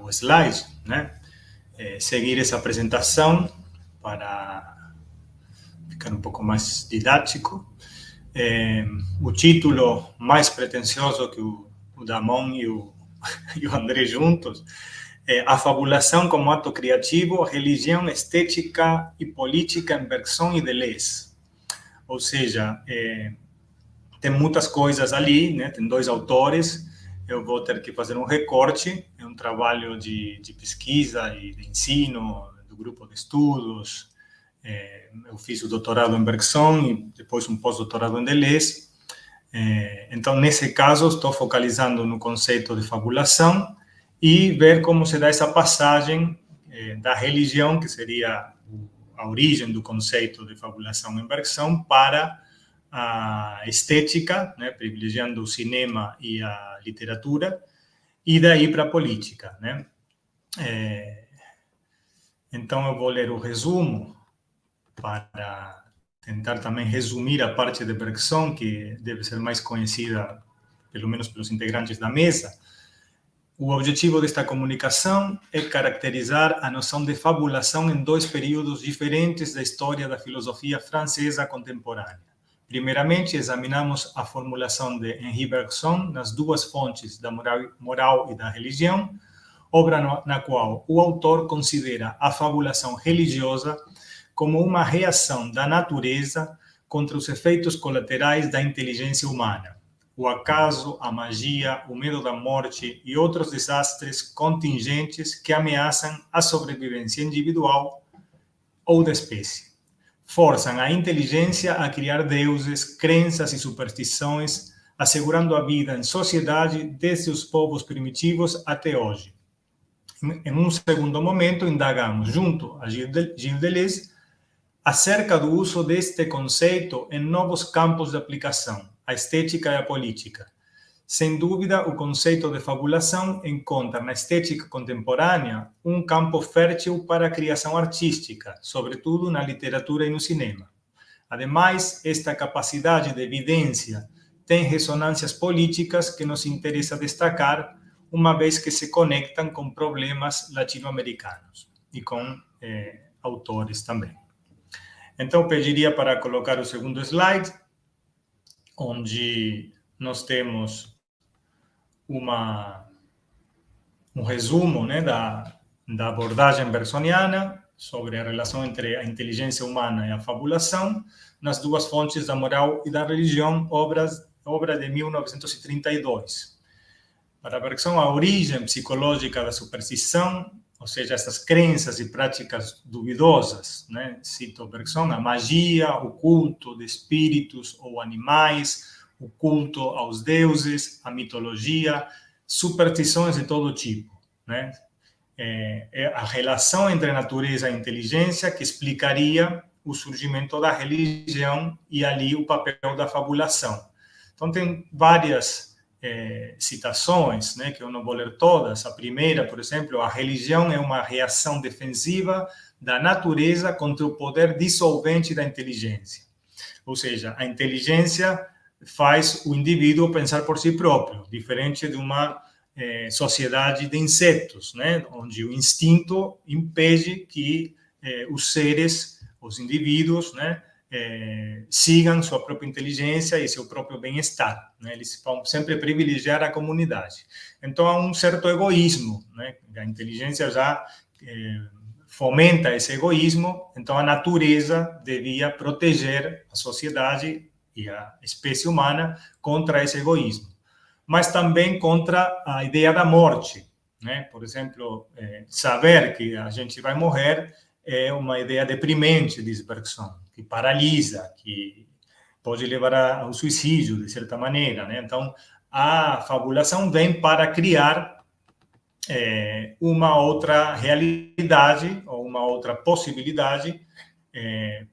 o slide, né? Seguir essa apresentação para ficar um pouco mais didático. O título mais pretensioso que o Damon e o André juntos é A Fabulação como Ato Criativo, Religião, Estética e Política em Bergson e Deleuze. Ou seja, tem muitas coisas ali, né? Tem dois autores. Eu vou ter que fazer um recorte, é um trabalho de pesquisa e de ensino, do grupo de estudos. Eu fiz o doutorado em Bergson e depois um pós-doutorado em Deleuze. Então, nesse caso, estou focalizando no conceito de fabulação e ver como se dá essa passagem da religião, que seria a origem do conceito de fabulação em Bergson, para a estética, né, privilegiando o cinema e a literatura, e daí para a política, né? Então, eu vou ler o resumo para tentar também resumir a parte de Bergson, que deve ser mais conhecida, pelo menos pelos integrantes da mesa. O objetivo desta comunicação é caracterizar a noção de fabulação em dois períodos diferentes da história da filosofia francesa contemporânea. Primeiramente, examinamos a formulação de Henri Bergson nas duas fontes da moral e da religião, obra na qual o autor considera a fabulação religiosa como uma reação da natureza contra os efeitos colaterais da inteligência humana, o acaso, a magia, o medo da morte e outros desastres contingentes que ameaçam a sobrevivência individual ou da espécie. Forçam a inteligência a criar deuses, crenças e superstições, assegurando a vida em sociedade desde os povos primitivos até hoje. Em um segundo momento, indagamos, junto a Gilles Deleuze, acerca do uso deste conceito em novos campos de aplicação, a estética e a política. Sem dúvida, o conceito de fabulação encontra na estética contemporânea um campo fértil para a criação artística, sobretudo na literatura e no cinema. Ademais, esta capacidade de evidência tem ressonâncias políticas que nos interessa destacar, uma vez que se conectam com problemas latino-americanos e com autores também. Então, pediria para colocar o segundo slide, onde nós temos um resumo, né, da abordagem bergsoniana sobre a relação entre a inteligência humana e a fabulação nas duas fontes da moral e da religião, obra de 1932. Para Bergson, a origem psicológica da superstição, ou seja, essas crenças e práticas duvidosas, né? Cito Bergson, a magia, o culto de espíritos ou animais, o culto aos deuses, a mitologia, superstições de todo tipo, né? É a relação entre a natureza e a inteligência que explicaria o surgimento da religião e ali o papel da fabulação. Então, tem várias citações, né, que eu não vou ler todas. A primeira, por exemplo, a religião é uma reação defensiva da natureza contra o poder dissolvente da inteligência. Ou seja, a inteligência faz o indivíduo pensar por si próprio, diferente de uma sociedade de insetos, né, onde o instinto impede que os seres, os indivíduos, né, sigam sua própria inteligência e seu próprio bem-estar, né? Eles vão sempre privilegiar a comunidade. Então, há um certo egoísmo, né? A inteligência já fomenta esse egoísmo, então a natureza devia proteger a sociedade e a espécie humana contra esse egoísmo, mas também contra a ideia da morte, né? Por exemplo, saber que a gente vai morrer é uma ideia deprimente, diz Bergson, que paralisa, que pode levar ao suicídio, de certa maneira, né? Então, a fabulação vem para criar uma outra realidade ou uma outra possibilidade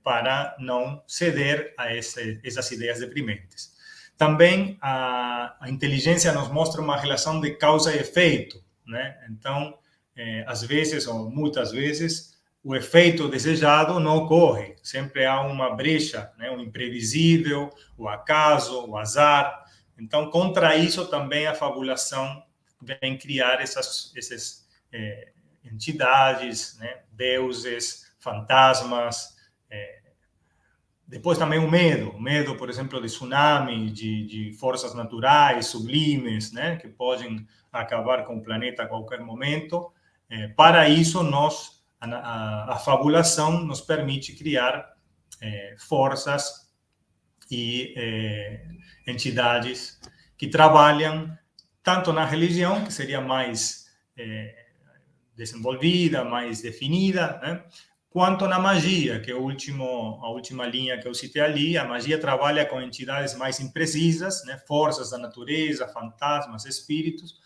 para não ceder a essas ideias deprimentes. Também a inteligência nos mostra uma relação de causa e efeito, né? Então, às vezes, ou muitas vezes, o efeito desejado não ocorre. Sempre há uma brecha, né? O imprevisível, o acaso, o azar. Então, contra isso também a fabulação vem criar essas entidades, né? Deuses, fantasmas. Depois também o medo, por exemplo, de tsunami, de forças naturais sublimes, né? Que podem acabar com o planeta a qualquer momento. Para isso, a fabulação nos permite criar forças e entidades que trabalham tanto na religião, que seria mais desenvolvida, mais definida, né? Quanto na magia, que é a última linha que eu citei ali. A magia trabalha com entidades mais imprecisas, né? Forças da natureza, fantasmas, espíritos,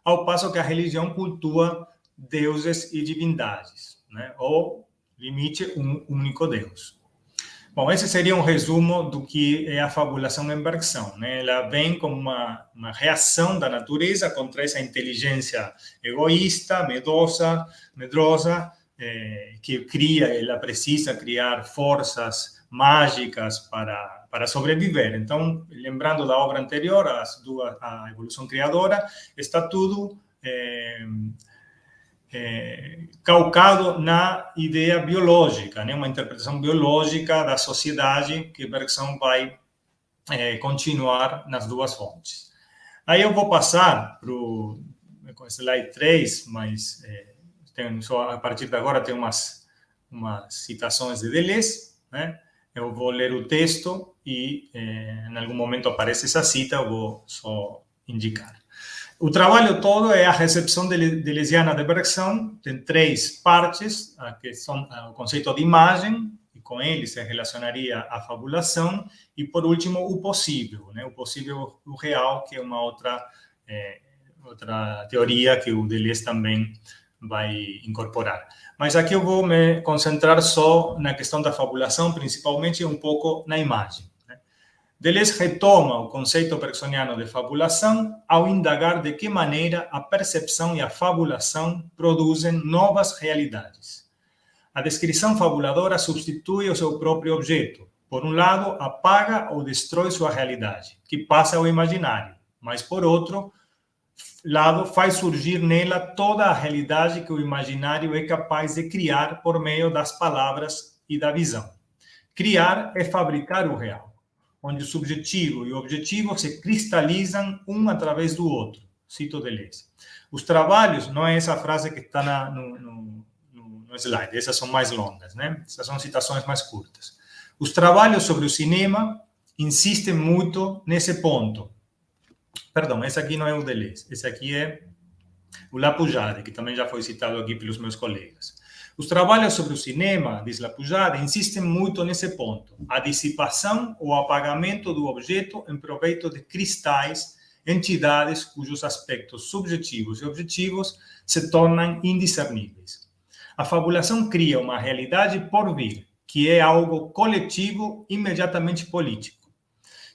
ao passo que a religião cultua deuses e divindades, né? Ou limite um único Deus. Bom, esse seria um resumo do que é a fabulação em Bergson, né? Ela vem como uma reação da natureza contra essa inteligência egoísta, medrosa, que ela precisa criar forças mágicas para sobreviver. Então, lembrando da obra anterior, a evolução criadora, está tudo calcado na ideia biológica, né? Uma interpretação biológica da sociedade que Bergson vai continuar nas duas fontes. Aí eu vou passar para o slide 3, mas só a partir de agora tem umas citações de Deleuze, né? Eu vou ler o texto e em algum momento aparece essa cita, eu vou só indicar. O trabalho todo é a recepção deleuziana de Bergson, tem 3 partes, que são o conceito de imagem, e com ele se relacionaria a fabulação, e por último o possível, né? O possível, o real, que é uma outra teoria que o Deleuze também vai incorporar. Mas aqui eu vou me concentrar só na questão da fabulação, principalmente um pouco na imagem. Deleuze retoma o conceito bergsoniano de fabulação ao indagar de que maneira a percepção e a fabulação produzem novas realidades. A descrição fabuladora substitui o seu próprio objeto. Por um lado, apaga ou destrói sua realidade, que passa ao imaginário, mas por outro lado, faz surgir nela toda a realidade que o imaginário é capaz de criar por meio das palavras e da visão. Criar é fabricar o real, onde o subjetivo e o objetivo se cristalizam um através do outro. Cito Deleuze. Os trabalhos, não é essa frase que está no slide, essas são mais longas, né? Essas são citações mais curtas. Os trabalhos sobre o cinema insistem muito nesse ponto. Perdão, esse aqui não é o Deleuze, esse aqui é o Lapujade, que também já foi citado aqui pelos meus colegas. Os trabalhos sobre o cinema, diz Lapujade, insistem muito nesse ponto. A dissipação ou apagamento do objeto em proveito de cristais, entidades cujos aspectos subjetivos e objetivos se tornam indiscerníveis. A fabulação cria uma realidade por vir, que é algo coletivo imediatamente político.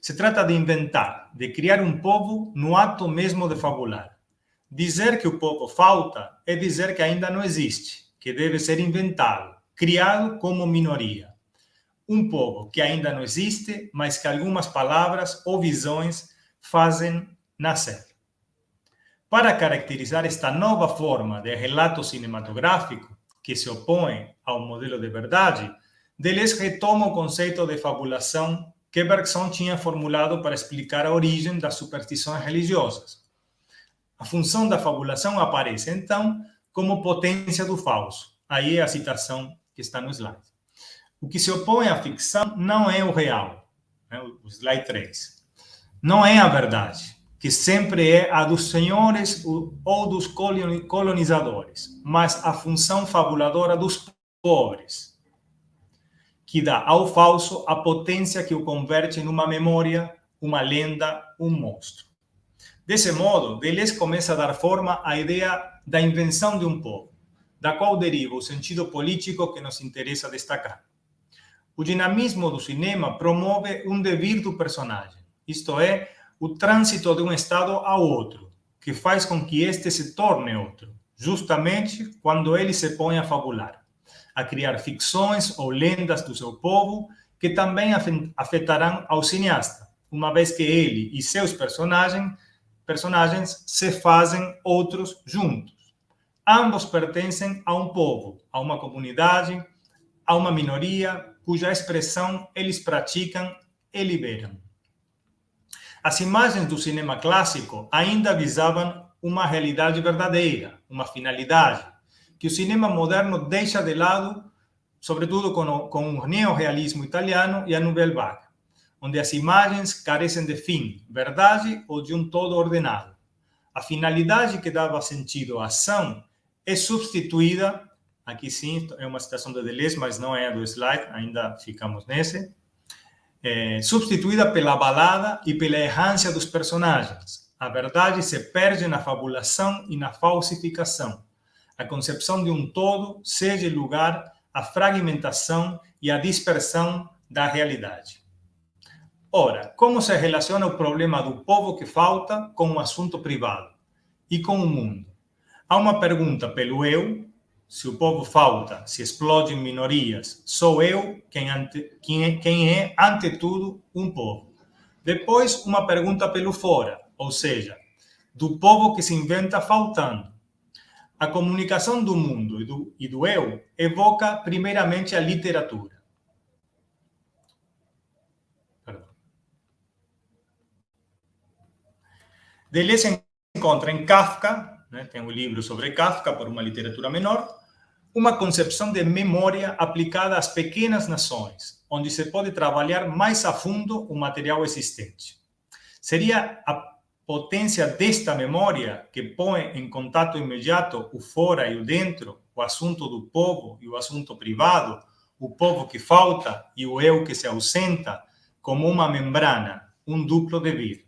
Se trata de inventar, de criar um povo no ato mesmo de fabular. Dizer que o povo falta é dizer que ainda não existe, que deve ser inventado, criado como minoria. Um povo que ainda não existe, mas que algumas palavras ou visões fazem nascer. Para caracterizar esta nova forma de relato cinematográfico, que se opõe ao modelo de verdade, Deleuze retoma o conceito de fabulação que Bergson tinha formulado para explicar a origem das superstições religiosas. A função da fabulação aparece, então, como potência do falso. Aí é a citação que está no slide. O que se opõe à ficção não é o real, né? O slide 3. Não é a verdade, que sempre é a dos senhores ou dos colonizadores, mas a função fabuladora dos pobres, que dá ao falso a potência que o converte numa memória, uma lenda, um monstro. Desse modo, Deleuze começa a dar forma à ideia da invenção de um povo, da qual deriva o sentido político que nos interessa destacar. O dinamismo do cinema promove um devir do personagem, isto é, o trânsito de um estado a outro, que faz com que este se torne outro, justamente quando ele se põe a fabular, a criar ficções ou lendas do seu povo que também afetarão ao cineasta, uma vez que ele e seus personagens se fazem outros juntos. Ambos pertencem a um povo, a uma comunidade, a uma minoria, cuja expressão eles praticam e liberam. As imagens do cinema clássico ainda visavam uma realidade verdadeira, uma finalidade, que o cinema moderno deixa de lado, sobretudo com o neorrealismo italiano e a Nouvelle Vague, onde as imagens carecem de fim, verdade ou de um todo ordenado. A finalidade que dava sentido à ação é substituída, aqui sim, é uma citação de Deleuze, mas não é do slide, ainda ficamos nesse, substituída pela balada e pela errância dos personagens. A verdade se perde na fabulação e na falsificação. A concepção de um todo cede lugar à fragmentação e à dispersão da realidade. Ora, como se relaciona o problema do povo que falta com o assunto privado e com o mundo? Há uma pergunta pelo eu. Se o povo falta, se explode em minorias, sou eu quem é, ante tudo, um povo. Depois, uma pergunta pelo fora, ou seja, do povo que se inventa faltando. A comunicação do mundo e do eu evoca, primeiramente, a literatura. Deleuze encontra em Kafka, tem um livro sobre Kafka, por uma literatura menor, uma concepção de memória aplicada às pequenas nações, onde se pode trabalhar mais a fundo o material existente. Seria a potência desta memória que põe em contato imediato o fora e o dentro, o assunto do povo e o assunto privado, o povo que falta e o eu que se ausenta, como uma membrana, um duplo devir.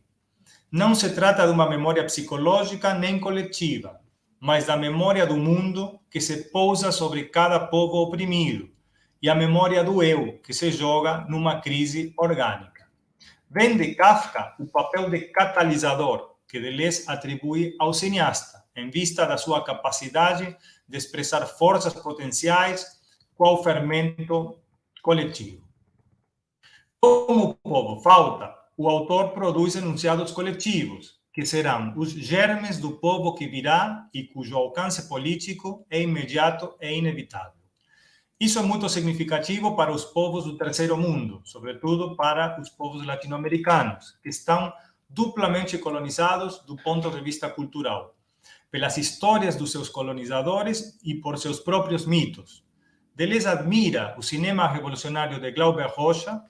Não se trata de uma memória psicológica nem coletiva, mas da memória do mundo que se pousa sobre cada povo oprimido e a memória do eu que se joga numa crise orgânica. Vem de Kafka o papel de catalisador que Deleuze atribui ao cineasta, em vista da sua capacidade de expressar forças potenciais qual fermento coletivo. Como o povo falta, o autor produz enunciados coletivos, que serão os germes do povo que virá e cujo alcance político é imediato e inevitável. Isso é muito significativo para os povos do terceiro mundo, sobretudo para os povos latino-americanos, que estão duplamente colonizados do ponto de vista cultural, pelas histórias dos seus colonizadores e por seus próprios mitos. Deleuze admira o cinema revolucionário de Glauber Rocha,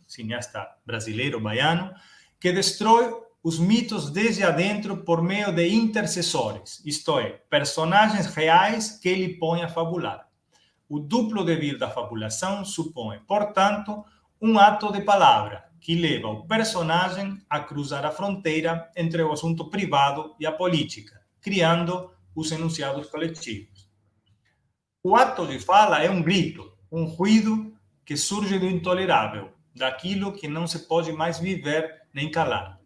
cineasta brasileiro, baiano, que destrói os mitos desde adentro por meio de intercessores, isto é, personagens reais que ele põe a fabular. O duplo devir da fabulação supõe, portanto, um ato de palavra que leva o personagem a cruzar a fronteira entre o assunto privado e a política, criando os enunciados coletivos. O ato de fala é um grito, um ruído que surge do intolerável, daquilo que não se pode mais viver nem calar.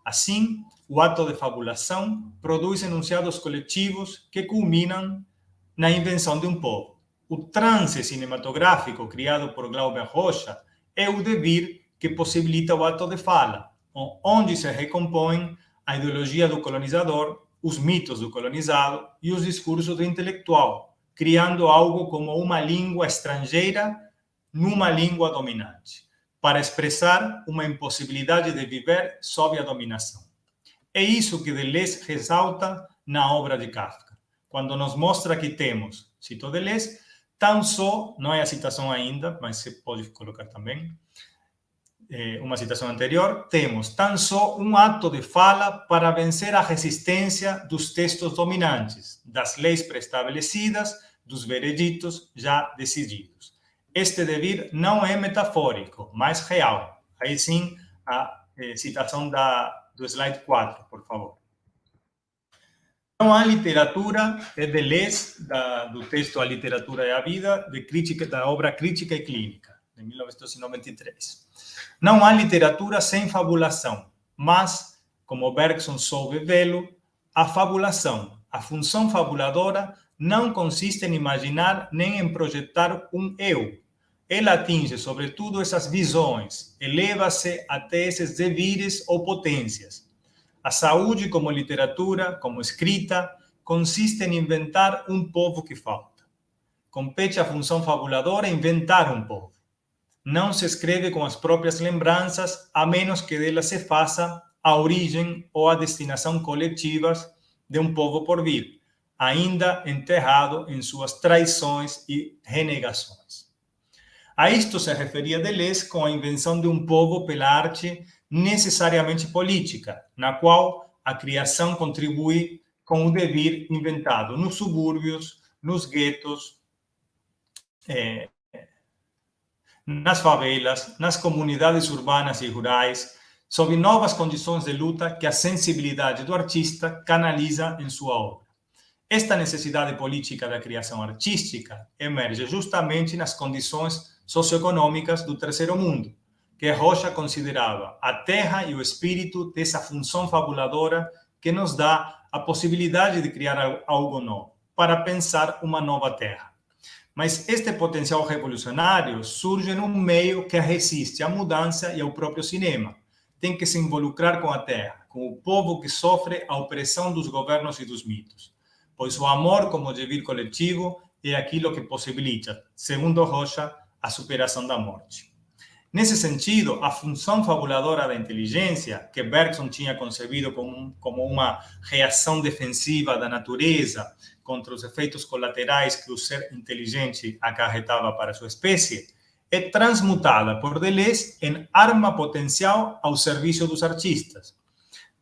Assim, o ato de fabulação produz enunciados coletivos que culminam na invenção de um povo. O transe cinematográfico criado por Glauber Rocha é o devir que possibilita o ato de fala, onde se recompõem a ideologia do colonizador, os mitos do colonizado e os discursos do intelectual, criando algo como uma língua estrangeira numa língua dominante, para expressar uma impossibilidade de viver sob a dominação. É isso que Deleuze ressalta na obra de Kafka, quando nos mostra que temos, cito Deleuze, tão só, não é a citação ainda, mas se pode colocar também, uma citação anterior, temos tão só um ato de fala para vencer a resistência dos textos dominantes, das leis pré-estabelecidas, dos vereditos já decididos. Este devir não é metafórico, mas real. Aí sim, a citação do slide 4, por favor. Não há literatura, é Deleuze, do texto A Literatura e a Vida, da obra Crítica e Clínica, de 1993. Não há literatura sem fabulação, mas, como Bergson soube vê-lo, a fabulação, a função fabuladora, não consiste em imaginar nem em projetar um eu. Ela atinge, sobretudo, essas visões, eleva-se até esses devires ou potências. A saúde como literatura, como escrita, consiste em inventar um povo que falta. Compete à função fabuladora inventar um povo. Não se escreve com as próprias lembranças, a menos que delas se faça a origem ou a destinação coletivas de um povo por vir, ainda enterrado em suas traições e renegações. A isto se referia Deleuze com a invenção de um povo pela arte necessariamente política, na qual a criação contribui com o devir inventado nos subúrbios, nos guetos, nas favelas, nas comunidades urbanas e rurais, sob novas condições de luta que a sensibilidade do artista canaliza em sua obra. Esta necessidade política da criação artística emerge justamente nas condições socioeconômicas do terceiro mundo, que Rocha considerava a terra e o espírito dessa função fabuladora que nos dá a possibilidade de criar algo novo, para pensar uma nova terra. Mas este potencial revolucionário surge num meio que resiste à mudança e ao próprio cinema. Tem que se involucrar com a terra, com o povo que sofre a opressão dos governos e dos mitos. Pois o amor como devir coletivo é aquilo que possibilita, segundo Rocha, a superação da morte. Nesse sentido, a função fabuladora da inteligência, que Bergson tinha concebido como uma reação defensiva da natureza contra os efeitos colaterais que o ser inteligente acarretava para sua espécie, é transmutada por Deleuze em arma potencial ao serviço dos artistas.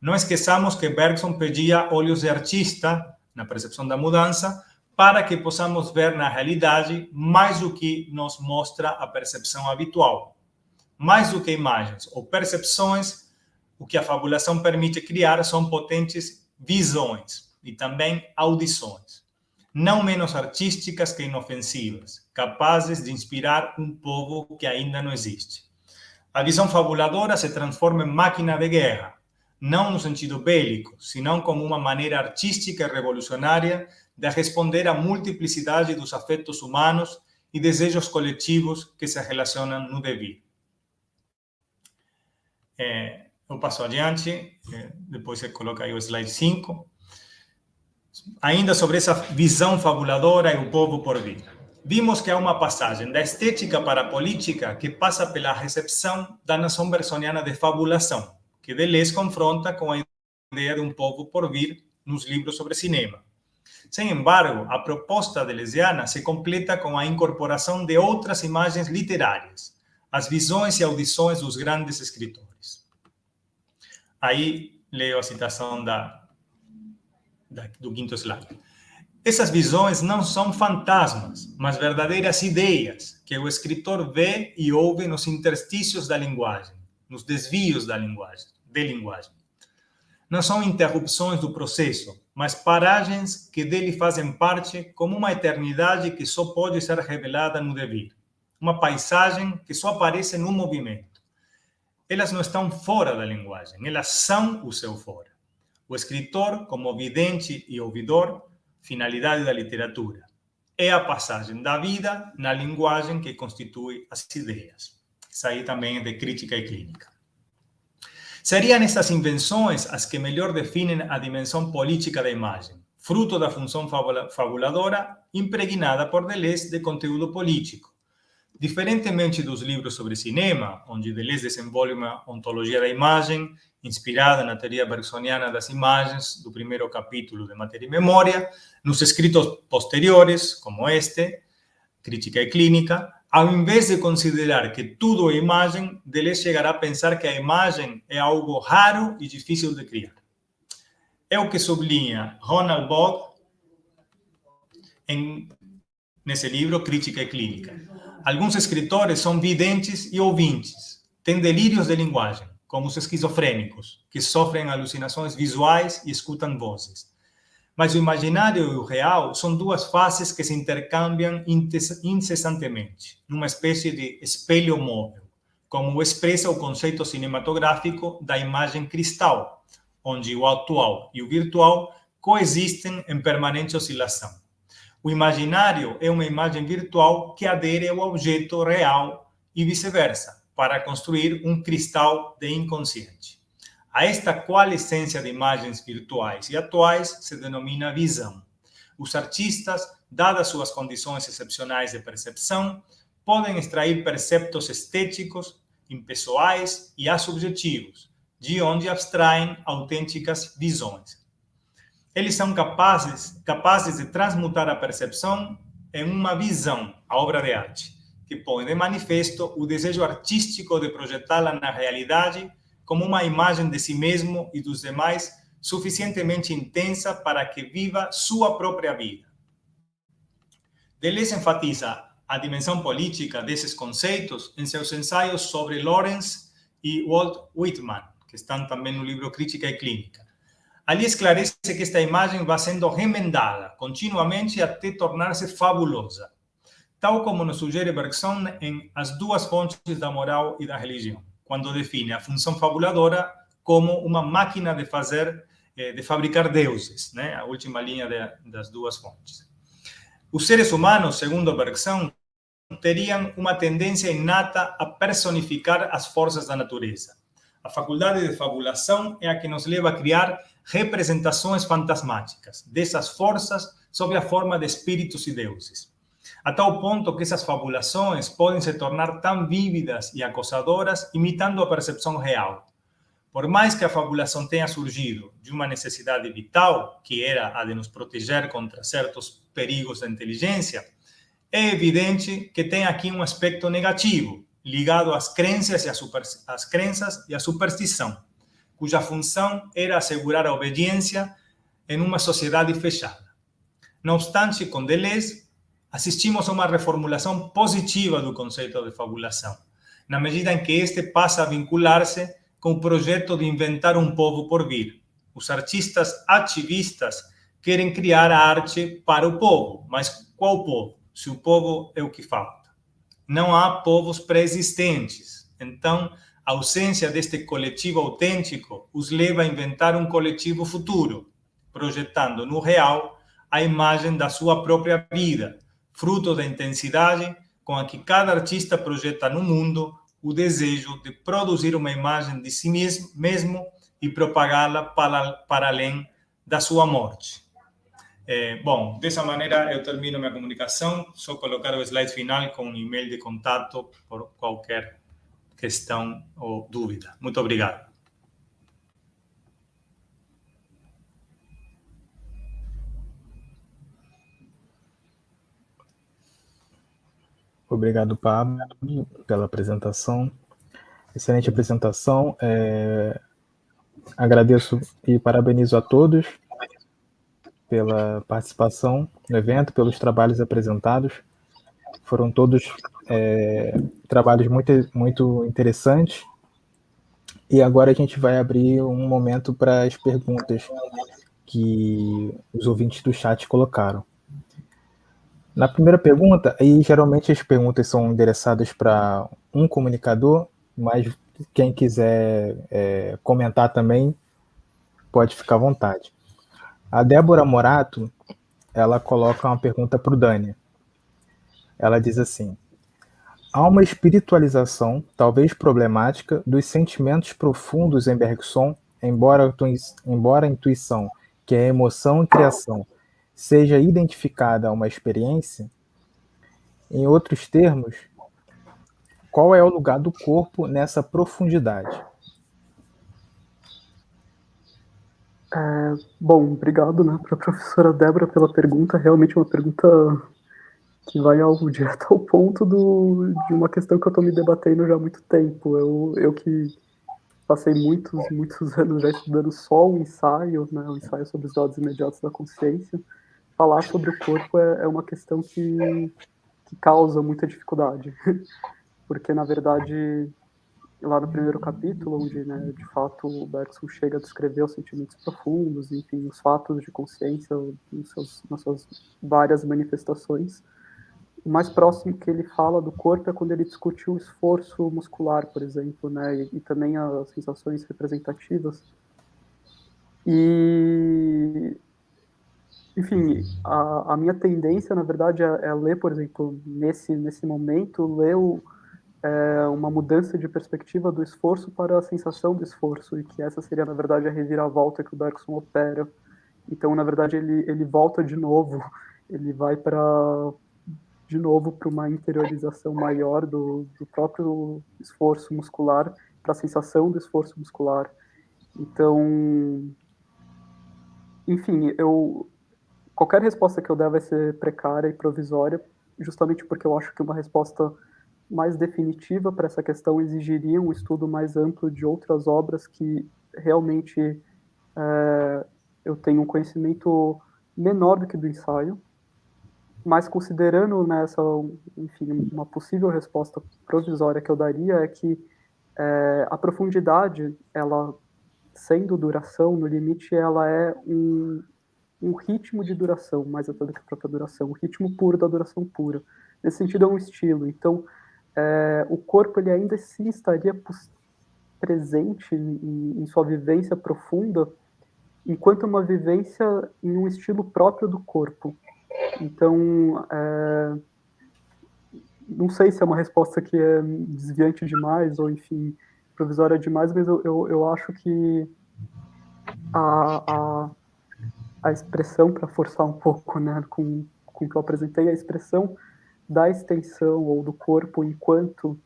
Não esqueçamos que Bergson pedia olhos de artista, na percepção da mudança, para que possamos ver na realidade mais do que nos mostra a percepção habitual. Mais do que imagens ou percepções, o que a fabulação permite criar são potentes visões e também audições, não menos artísticas que inofensivas, capazes de inspirar um povo que ainda não existe. A visão fabuladora se transforma em máquina de guerra, não no sentido bélico, senão como uma maneira artística e revolucionária de responder à multiplicidade dos afetos humanos e desejos coletivos que se relacionam no devir. Eu passo adiante, depois você coloca aí o slide 5. Ainda sobre essa visão fabuladora e o povo por vir. Vimos que há uma passagem da estética para a política que passa pela recepção da noção bersoniana de fabulação, que Deleuze confronta com a ideia de um povo por vir nos livros sobre cinema. Sem embargo, a proposta deleuziana se completa com a incorporação de outras imagens literárias, as visões e audições dos grandes escritores. Aí leio a citação do quinto slide. Essas visões não são fantasmas, mas verdadeiras ideias que o escritor vê e ouve nos interstícios da linguagem, nos desvios de linguagem. Não são interrupções do processo, mas paragens que dele fazem parte como uma eternidade que só pode ser revelada no devir. Uma paisagem que só aparece no movimento. Elas não estão fora da linguagem, elas são o seu fora. O escritor, como vidente e ouvidor, finalidade da literatura. É a passagem da vida na linguagem que constitui as ideias. Isso aí também é de Crítica e Clínica. Seriam essas invenções as que melhor definem a dimensão política da imagem, fruto da função fabuladora impregnada por Deleuze de conteúdo político. Diferentemente dos livros sobre cinema, onde Deleuze desenvolve uma ontologia da imagem, inspirada na teoria bergsoniana das imagens do primeiro capítulo de Matéria e Memória, nos escritos posteriores, como este, Crítica e Clínica, Ao invés de considerar que tudo é imagem, Deleuze chegará a pensar que a imagem é algo raro e difícil de criar. É o que sublinha Ronald Bogg nesse livro, Crítica e Clínica. Alguns escritores são videntes e ouvintes, têm delírios de linguagem, como os esquizofrênicos, que sofrem alucinações visuais e escutam vozes. Mas o imaginário e o real são duas faces que se intercambiam incessantemente, numa espécie de espelho móvel, como expressa o conceito cinematográfico da imagem cristal, onde o atual e o virtual coexistem em permanente oscilação. O imaginário é uma imagem virtual que adere ao objeto real e vice-versa, para construir um cristal de inconsciente. A esta coalescência de imagens virtuais e atuais se denomina visão. Os artistas, dadas suas condições excepcionais de percepção, podem extrair perceptos estéticos, impessoais e assubjetivos, de onde abstraem autênticas visões. Eles são capazes de transmutar a percepção em uma visão, a obra de arte, que põe de manifesto o desejo artístico de projetá-la na realidade como uma imagem de si mesmo e dos demais suficientemente intensa para que viva sua própria vida. Deleuze enfatiza a dimensão política desses conceitos em seus ensaios sobre Lawrence e Walt Whitman, que estão também no livro Crítica e Clínica. Ali esclarece que esta imagem vai sendo remendada continuamente até tornar-se fabulosa, tal como nos sugere Bergson em As Duas Fontes da Moral e da Religião, quando define a função fabuladora como uma máquina de fabricar deuses, né? A última linha das Duas Fontes. Os seres humanos, segundo Bergson, teriam uma tendência inata a personificar as forças da natureza. A faculdade de fabulação é a que nos leva a criar representações fantasmáticas dessas forças sob a forma de espíritos e deuses. A tal ponto que essas fabulações podem se tornar tão vívidas e acosadoras, imitando a percepção real. Por mais que a fabulação tenha surgido de uma necessidade vital, que era a de nos proteger contra certos perigos da inteligência, é evidente que tem aqui um aspecto negativo, ligado às crenças e à superstição, cuja função era assegurar a obediência em uma sociedade fechada. Não obstante, com Deleuze, assistimos a uma reformulação positiva do conceito de fabulação, na medida em que este passa a vincular-se com o projeto de inventar um povo por vir. Os artistas ativistas querem criar a arte para o povo, mas qual povo? Se o povo é o que falta. Não há povos pré-existentes. Então, a ausência deste coletivo autêntico os leva a inventar um coletivo futuro, projetando no real a imagem da sua própria vida, fruto da intensidade com a que cada artista projeta no mundo o desejo de produzir uma imagem de si mesmo e propagá-la para além da sua morte. Bom, dessa maneira eu termino minha comunicação, só colocar o slide final com um e-mail de contato por qualquer questão ou dúvida. Muito obrigado. Obrigado, Pablo, pela apresentação. Excelente apresentação. Agradeço e parabenizo a todos pela participação no evento, pelos trabalhos apresentados. Foram todos trabalhos muito interessantes. E agora a gente vai abrir um momento para as perguntas que os ouvintes do chat colocaram. Na primeira pergunta, e geralmente as perguntas são endereçadas para um comunicador, mas quem quiser comentar também pode ficar à vontade. A Débora Morato, ela coloca uma pergunta para o Dani. Ela diz assim: há uma espiritualização, talvez problemática, dos sentimentos profundos em Bergson, embora a intuição, que é emoção e criação, seja identificada a uma experiência. Em outros termos, qual é o lugar do corpo nessa profundidade? Bom, obrigado, né, para a professora Débora pela pergunta. Realmente é uma pergunta que vai direto ao ponto de uma questão que eu estou me debatendo já há muito tempo. Eu que passei muitos anos já estudando só o ensaio, né, o ensaio sobre os dados imediatos da consciência, falar sobre o corpo é uma questão que causa muita dificuldade, porque, na verdade, lá no primeiro capítulo, onde, né, de fato, o Bergson chega a descrever os sentimentos profundos, enfim, os fatos de consciência nas suas várias manifestações, o mais próximo que ele fala do corpo é quando ele discute o esforço muscular, por exemplo, né, e também as sensações representativas. E, enfim, a minha tendência, na verdade, é ler, por exemplo, nesse momento, ler uma mudança de perspectiva do esforço para a sensação do esforço, e que essa seria, na verdade, a reviravolta que o Bergson opera. Então, na verdade, ele volta de novo, ele vai de novo para uma interiorização maior do próprio esforço muscular, para a sensação do esforço muscular. Então, enfim, qualquer resposta que eu der vai ser precária e provisória, justamente porque eu acho que uma resposta mais definitiva para essa questão exigiria um estudo mais amplo de outras obras que realmente eu tenho um conhecimento menor do que do ensaio, mas considerando nessa, enfim, uma possível resposta provisória que eu daria é que a profundidade, ela sendo duração, no limite, ela é um ritmo de duração, mais até do que a própria duração, o ritmo puro da duração pura. Nesse sentido, é um estilo. Então, o corpo ele ainda assim estaria presente em sua vivência profunda, enquanto uma vivência em um estilo próprio do corpo. Então, não sei se é uma resposta que é desviante demais, ou, enfim, provisória demais, mas eu acho que a expressão, para forçar um pouco, né, com o que eu apresentei, a expressão da extensão ou do corpo enquanto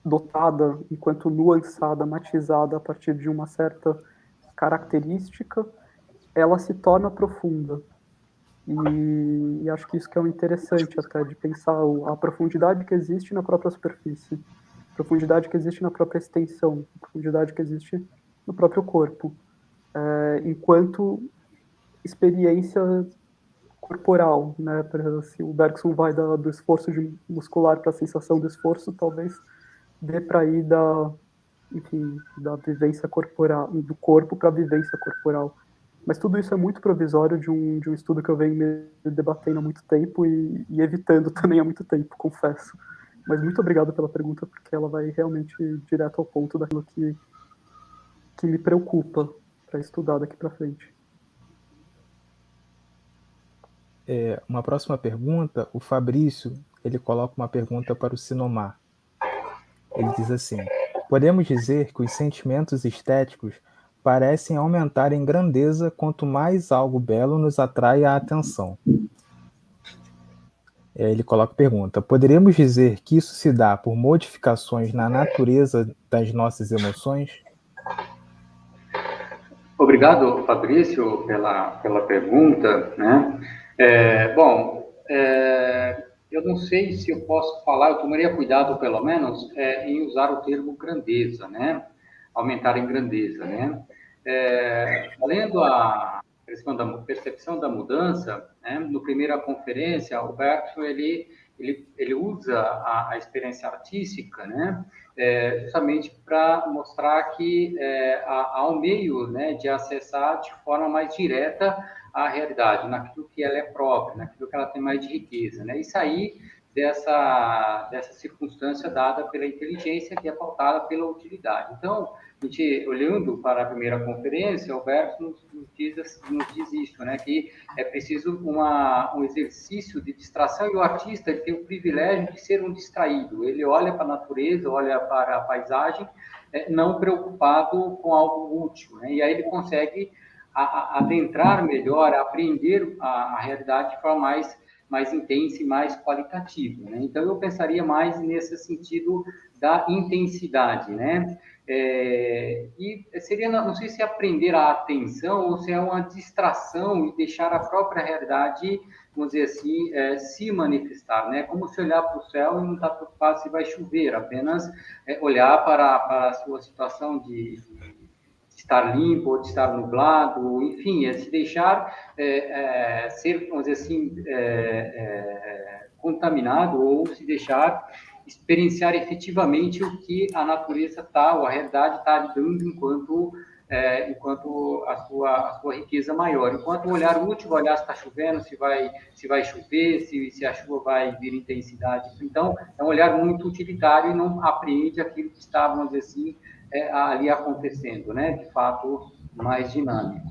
dotada, enquanto nuançada, matizada a partir de uma certa característica, ela se torna profunda. E acho que isso que é o interessante até de pensar a profundidade que existe na própria superfície, a profundidade que existe na própria extensão, a profundidade que existe no próprio corpo, enquanto experiência corporal, né? Se o Bergson vai do esforço muscular para a sensação do esforço, talvez dê para ir enfim, da vivência corporal, do corpo para a vivência corporal. Mas tudo isso é muito provisório de um estudo que eu venho me debatendo há muito tempo e evitando também há muito tempo, confesso. Mas muito obrigado pela pergunta, porque ela vai realmente direto ao ponto daquilo que me preocupa para estudar daqui para frente. Uma próxima pergunta, o Fabrício, ele coloca uma pergunta para o Sinomar. Ele diz assim: podemos dizer que os sentimentos estéticos parecem aumentar em grandeza quanto mais algo belo nos atrai a atenção. Ele coloca a pergunta: poderíamos dizer que isso se dá por modificações na natureza das nossas emoções? Obrigado, Fabrício, pela pergunta, né? Eu não sei se eu posso falar, eu tomaria cuidado, pelo menos, em usar o termo grandeza, né? Aumentar em grandeza, né? Lendo a percepção da mudança, né? No primeira conferência, o Bergson, ele usa a experiência artística, né? Justamente para mostrar que há um meio, né, de acessar de forma mais direta a realidade, naquilo que ela é própria, naquilo que ela tem mais de riqueza, né? E sair dessa circunstância dada pela inteligência, que é pautada pela utilidade. Então, a gente, olhando para a primeira conferência, o Bergson nos diz isso, né? Que é preciso um exercício de distração, e o artista ele tem o privilégio de ser um distraído. Ele olha para a natureza, olha para a paisagem, não preocupado com algo útil, né? E aí ele consegue adentrar melhor, apreender a realidade de forma mais mais intenso e mais qualitativo, né? Então, eu pensaria mais nesse sentido da intensidade, né? E seria, não sei se aprender a atenção ou se é uma distração e deixar a própria realidade, vamos dizer assim, se manifestar, né? Como se olhar para o céu e não estar preocupado se vai chover, apenas olhar para a sua situação de estar limpo ou de estar nublado, enfim, se deixar ser, vamos dizer assim, contaminado ou se deixar experienciar efetivamente o que a natureza está, ou a realidade está dando enquanto a sua riqueza maior. Enquanto o olhar útil, olhar se está chovendo, se vai chover, se a chuva vai vir intensidade. Então, é um olhar muito utilitário e não apreende aquilo que está, vamos dizer assim, ali acontecendo, né? De fato, mais dinâmico.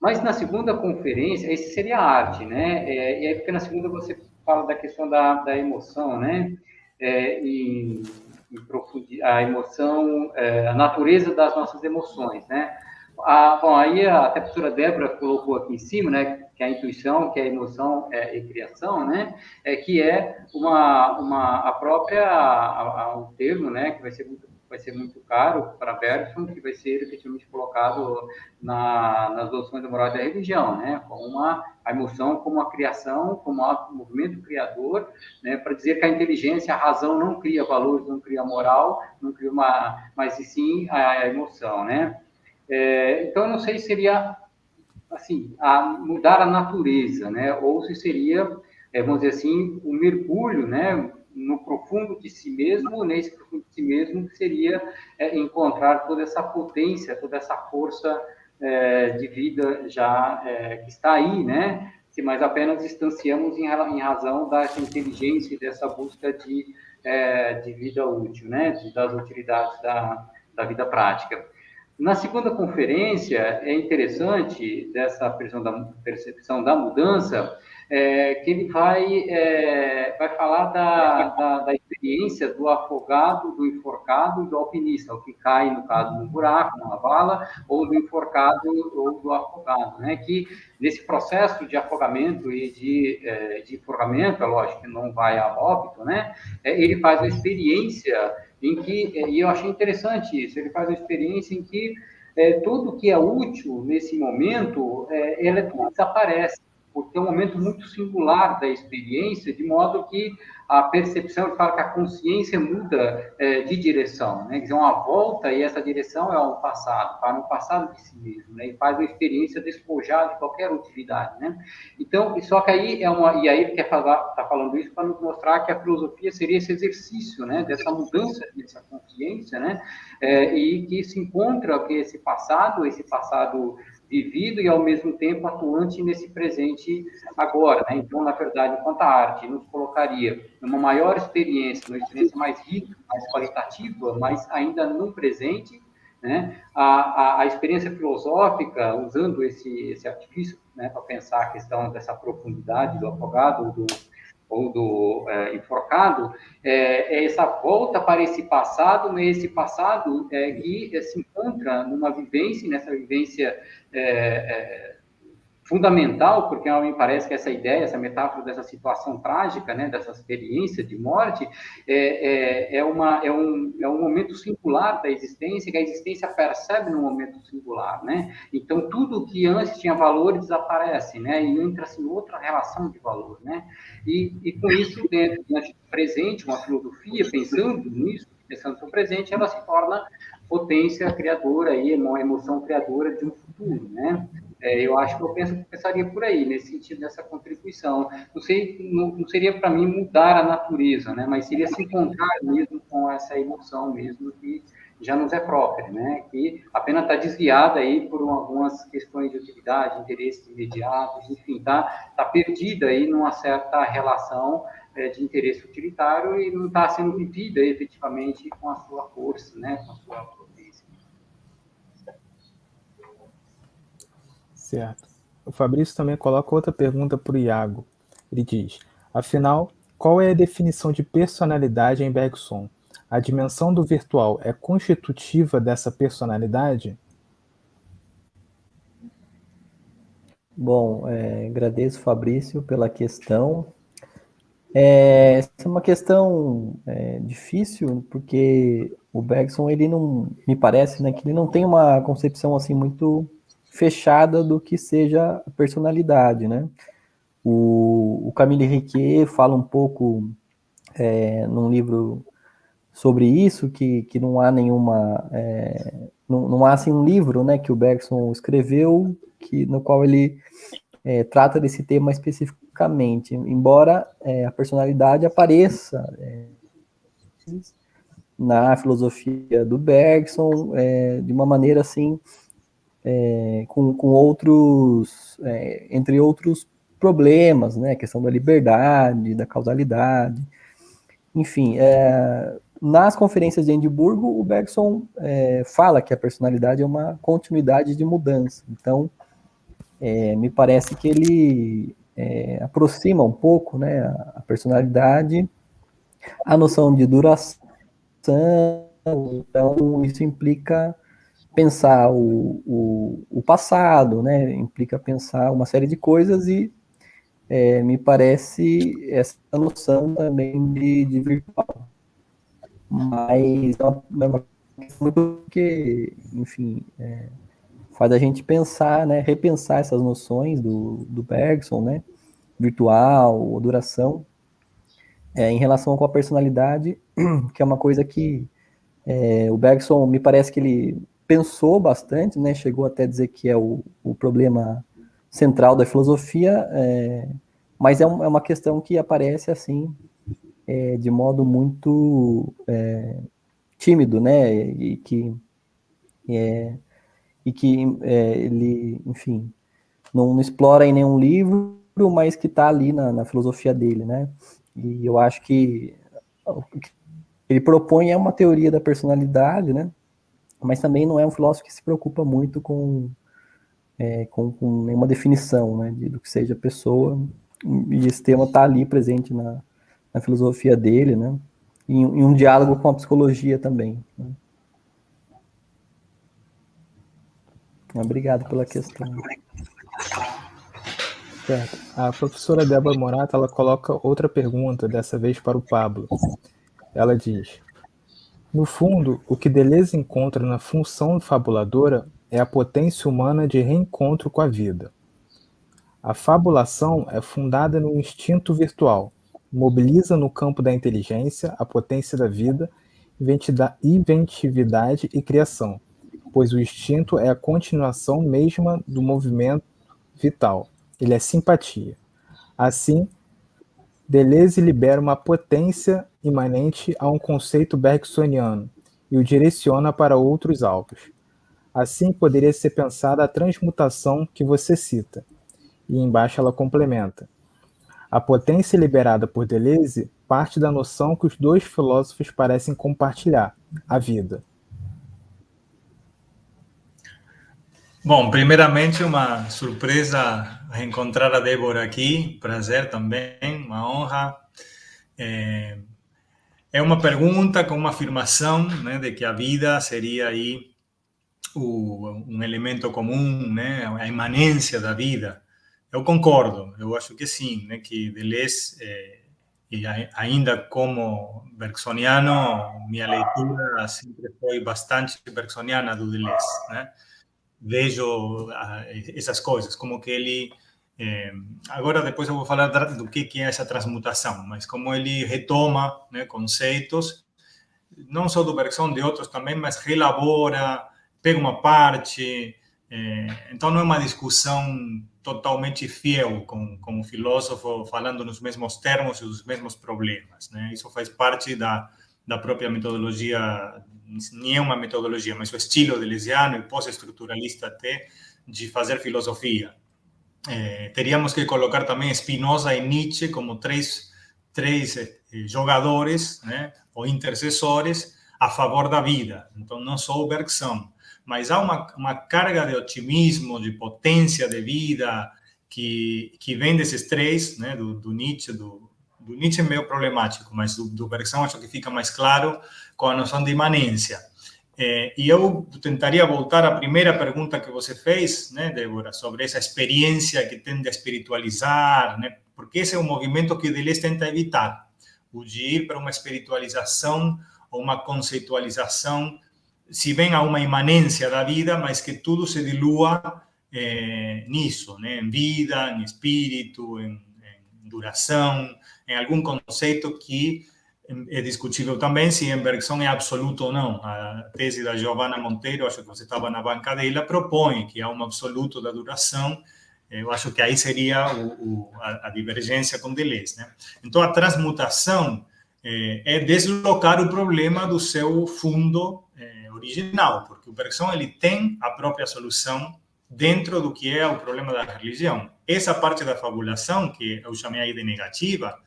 Mas na segunda conferência, esse seria a arte, né? E aí, porque na segunda você fala da questão da emoção, né? A emoção, a natureza das nossas emoções, né? Bom, aí até a professora Débora colocou aqui em cima, né? Que é a intuição, que é a emoção e criação, né? Que é a própria, um termo, né? Que vai ser muito caro para Bergson, que vai ser efetivamente colocado nas noções da moral e da religião, né? Como a emoção, como a criação, como um movimento criador, né? Para dizer que a inteligência, a razão não cria valores, não cria moral, não cria mas sim a emoção, né? Então, eu não sei se seria, assim, mudar a natureza, né? Ou se seria, vamos dizer assim, um mergulho, né? No profundo de si mesmo, nesse profundo de si mesmo, que seria encontrar toda essa potência, toda essa força de vida já que está aí, né? Mas apenas distanciamos em razão dessa inteligência e dessa busca de vida útil, né? Das utilidades da vida prática. Na segunda conferência, é interessante dessa percepção da mudança, que ele vai falar da experiência do afogado, do enforcado e do alpinista, o que cai, no caso, num buraco, numa vala, ou do enforcado ou do afogado, né? Que nesse processo de afogamento e de enforcamento, é lógico que não vai a óbito, né? Ele faz a experiência em que, e eu achei interessante isso, ele faz uma experiência em que tudo que é útil nesse momento, ela desaparece, porque é um momento muito singular da experiência, de modo que a percepção, ele fala que a consciência muda de direção, né? Quer dizer, uma volta, e essa direção é ao passado, para um passado de si mesmo, né? E faz uma experiência despojada de qualquer utilidade, né? Então, só que aí e aí ele está falando isso para nos mostrar que a filosofia seria esse exercício, né? Dessa mudança dessa consciência, né? E que se encontra que esse passado vivido e, ao mesmo tempo, atuante nesse presente agora, né? Então, na verdade, enquanto a arte nos colocaria numa maior experiência, numa experiência mais rica, mais qualitativa, mas ainda no presente, né? A experiência filosófica, usando esse artifício, né, para pensar a questão dessa profundidade do afogado ou do enforcado, essa volta para esse passado, mas esse passado que se encontra numa vivência, nessa vivência fundamental, porque me parece que essa ideia, essa metáfora dessa situação trágica, né, dessa experiência de morte, é um momento singular da existência, que a existência percebe num momento singular, né? Então, tudo que antes tinha valor desaparece, né? E entra-se em outra relação de valor, né? E com isso, diante do presente, uma filosofia, pensando nisso, pensando no presente, ela se torna potência criadora, e uma emoção criadora de um futuro, né? Eu acho que eu pensaria por aí, nesse sentido dessa contribuição. Não sei, não seria para mim mudar a natureza, né? Mas seria se encontrar mesmo com essa emoção mesmo que já nos é própria, né? Que apenas está desviada aí por algumas questões de utilidade, interesses imediatos, enfim, tá perdida aí numa certa relação de interesse utilitário e não está sendo vivida efetivamente com a sua força, né? Com a sua potência. Certo. O Fabrício também coloca outra pergunta para o Iago. Ele diz, afinal, qual é a definição de personalidade em Bergson? A dimensão do virtual é constitutiva dessa personalidade? Bom, agradeço, Fabrício, pela questão. Essa é uma questão difícil, porque o Bergson, ele não, me parece, né, que ele não tem uma concepção assim muito fechada do que seja a personalidade, né? O Camille Riquet fala um pouco num livro sobre isso, que não há nenhuma, não há assim um livro, né, que o Bergson escreveu, no qual ele trata desse tema especificamente, embora a personalidade apareça na filosofia do Bergson de uma maneira assim, com outros, entre outros problemas, né, a questão da liberdade, da causalidade, enfim, nas conferências de Edimburgo, o Bergson fala que a personalidade é uma continuidade de mudança, então me parece que ele aproxima um pouco, né, a personalidade, a noção de duração, então isso implica pensar o passado, né, implica pensar uma série de coisas e me parece essa noção também de virtual. Mas é uma questão muito que, enfim, faz a gente pensar, né, repensar essas noções do Bergson, né, virtual, duração, em relação com a personalidade, que é uma coisa que o Bergson, me parece que ele pensou bastante, né, chegou até a dizer que é o problema central da filosofia, mas é uma questão que aparece assim, de modo muito tímido, né, e que ele, enfim, não explora em nenhum livro, mas que está ali na filosofia dele, né? E eu acho que o que ele propõe é uma teoria da personalidade, né? Mas também não é um filósofo que se preocupa muito com nenhuma definição, né, do que seja pessoa. E esse tema está ali presente na filosofia dele, né? Em um diálogo com a psicologia também. Né? Obrigado pela questão. Certo. A professora Débora Morato, ela coloca outra pergunta, dessa vez para o Pablo. Ela diz: no fundo, o que Deleuze encontra na função fabuladora é a potência humana de reencontro com a vida. A fabulação é fundada no instinto virtual, mobiliza no campo da inteligência a potência da vida, inventividade e criação, pois o instinto é a continuação mesma do movimento vital. Ele é simpatia. Assim, Deleuze libera uma potência imanente a um conceito bergsoniano e o direciona para outros alvos. Assim poderia ser pensada a transmutação que você cita. E embaixo ela complementa: a potência liberada por Deleuze parte da noção que os dois filósofos parecem compartilhar, a vida. Bom, primeiramente, uma surpresa encontrar a Débora aqui. Prazer também, uma honra. É uma pergunta com uma afirmação, né, de que a vida seria aí um elemento comum, né, a imanência da vida. Eu concordo, eu acho que sim, né, que Deleuze, e ainda como bergsoniano, minha leitura sempre foi bastante bergsoniana do Deleuze, né? Vejo essas coisas, como que ele... agora, depois eu vou falar do que é essa transmutação, mas como ele retoma, né, conceitos, não só do Bergson, de outros também, mas relabora, pega uma parte. Então, não é uma discussão totalmente fiel com o filósofo falando nos mesmos termos e os mesmos problemas, né? Isso faz parte da própria metodologia, nem é uma metodologia, mas o estilo deleuziano e pós-estruturalista até de fazer filosofia. Teríamos que colocar também Spinoza e Nietzsche como três jogadores, né, ou intercessores a favor da vida. Então, não só o Bergson, mas há uma carga de otimismo, de potência de vida que vem desses três, né, do Nietzsche, do Nietzsche é meio problemático, mas do Bergson acho que fica mais claro com a noção de imanência. E eu tentaria voltar à primeira pergunta que você fez, né, Débora, sobre essa experiência que tende a espiritualizar, né, porque esse é o movimento que o Deleuze tenta evitar, o de ir para uma espiritualização ou uma conceitualização, se bem há uma imanência da vida, mas que tudo se dilua nisso, né? Em vida, em espírito, em duração, em algum conceito que é discutível também se em Bergson é absoluto ou não. A tese da Giovanna Monteiro, acho que você estava na banca dela, propõe que há um absoluto da duração. Eu acho que aí seria a divergência com Deleuze, né? Então, a transmutação é deslocar o problema do seu fundo original, porque o Bergson ele tem a própria solução dentro do que é o problema da religião. Essa parte da fabulação, que eu chamei aí de negativa,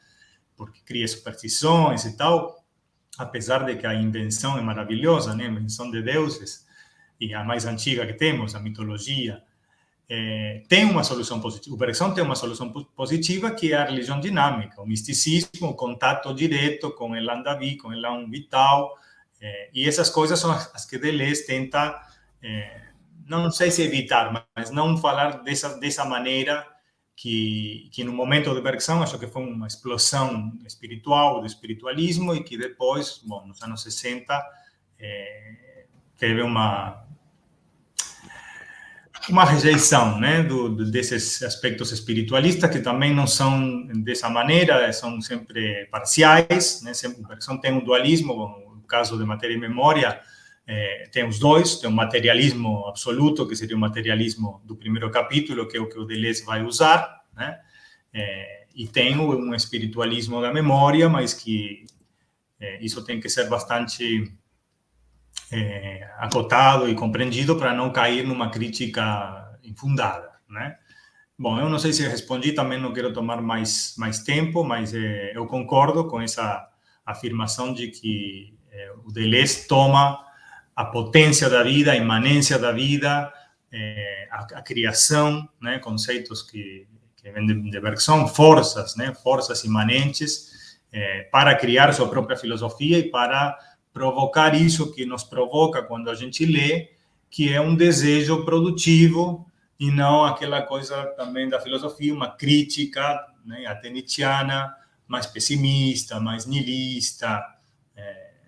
porque cria superstições e tal, apesar de que a invenção é maravilhosa, né? A invenção de deuses, e a mais antiga que temos, a mitologia, tem uma solução positiva. O Bergson tem uma solução positiva, que é a religião dinâmica, o misticismo, o contato direto com o elan da vie, com o elan vital, e essas coisas são as que Deleuze tenta, não sei se evitar, mas não falar dessa maneira, que no momento de Bergson, acho que foi uma explosão espiritual, do espiritualismo, e que depois, bom, nos anos 60, teve uma rejeição, né, desses aspectos espiritualistas, que também não são dessa maneira, são sempre parciais, né? Sempre, o Bergson tem um dualismo, bom, no caso de Matéria e Memória, tem os dois, tem o materialismo absoluto, que seria o materialismo do primeiro capítulo, que é o que o Deleuze vai usar, né? E tem um espiritualismo da memória, mas que isso tem que ser bastante acotado e compreendido para não cair numa crítica infundada, né? Bom, eu não sei se respondi, também não quero tomar mais tempo, mas eu concordo com essa afirmação de que o Deleuze toma a potência da vida, a imanência da vida, a criação, né? Conceitos que vêm de Bergson, forças, né? Forças imanentes, para criar sua própria filosofia e para provocar isso que nos provoca quando a gente lê, que é um desejo produtivo e não aquela coisa também da filosofia, uma crítica, né, até nietzschiana, mais pessimista, mais nihilista,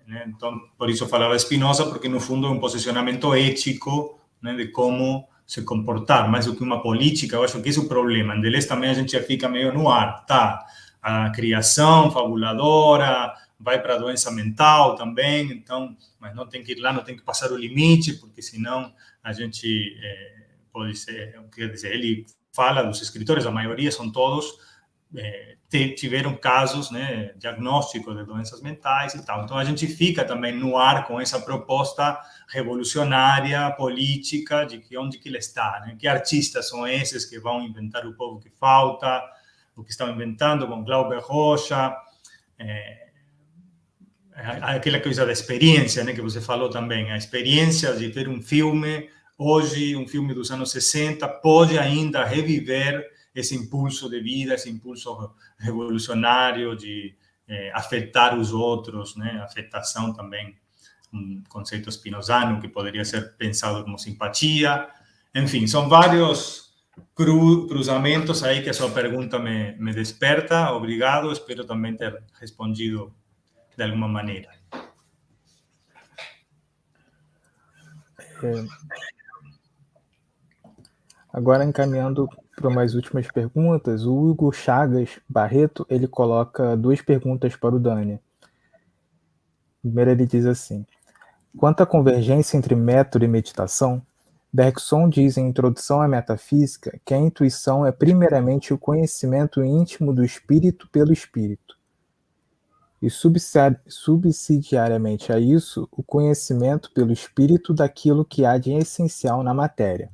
né? Então, por isso eu falava Spinoza, porque no fundo é um posicionamento ético, né, de como se comportar, mais do que uma política. Eu acho que esse é o problema. Em Deleuze também a gente já fica meio no ar, tá? A criação fabuladora, vai para a doença mental também, então, mas não tem que ir lá, não tem que passar o limite, porque senão a gente pode ser, quer dizer, ele fala dos escritores, a maioria são todos, tiveram casos, né, diagnósticos de doenças mentais e tal, então a gente fica também no ar com essa proposta revolucionária, política, de que onde que ele está, né? Que artistas são esses que vão inventar o povo que falta, o que estão inventando com Glauber Rocha, aquela coisa da experiência, né, que você falou também, a experiência de ver um filme, hoje, um filme dos anos 60, pode ainda reviver esse impulso de vida, esse impulso revolucionário de afetar os outros, né, afetação também, um conceito spinozano que poderia ser pensado como simpatia, enfim, são vários cruzamentos aí que a sua pergunta me desperta. Obrigado, espero também ter respondido de alguma maneira. Agora, encaminhando para umas últimas perguntas, o Hugo Chagas Barreto, ele coloca 2 perguntas para o Dani. Primeiro ele diz assim: quanto à convergência entre método e meditação, Bergson diz em Introdução à Metafísica que a intuição é primeiramente o conhecimento íntimo do espírito pelo espírito, e subsidiariamente a isso, o conhecimento pelo espírito daquilo que há de essencial na matéria.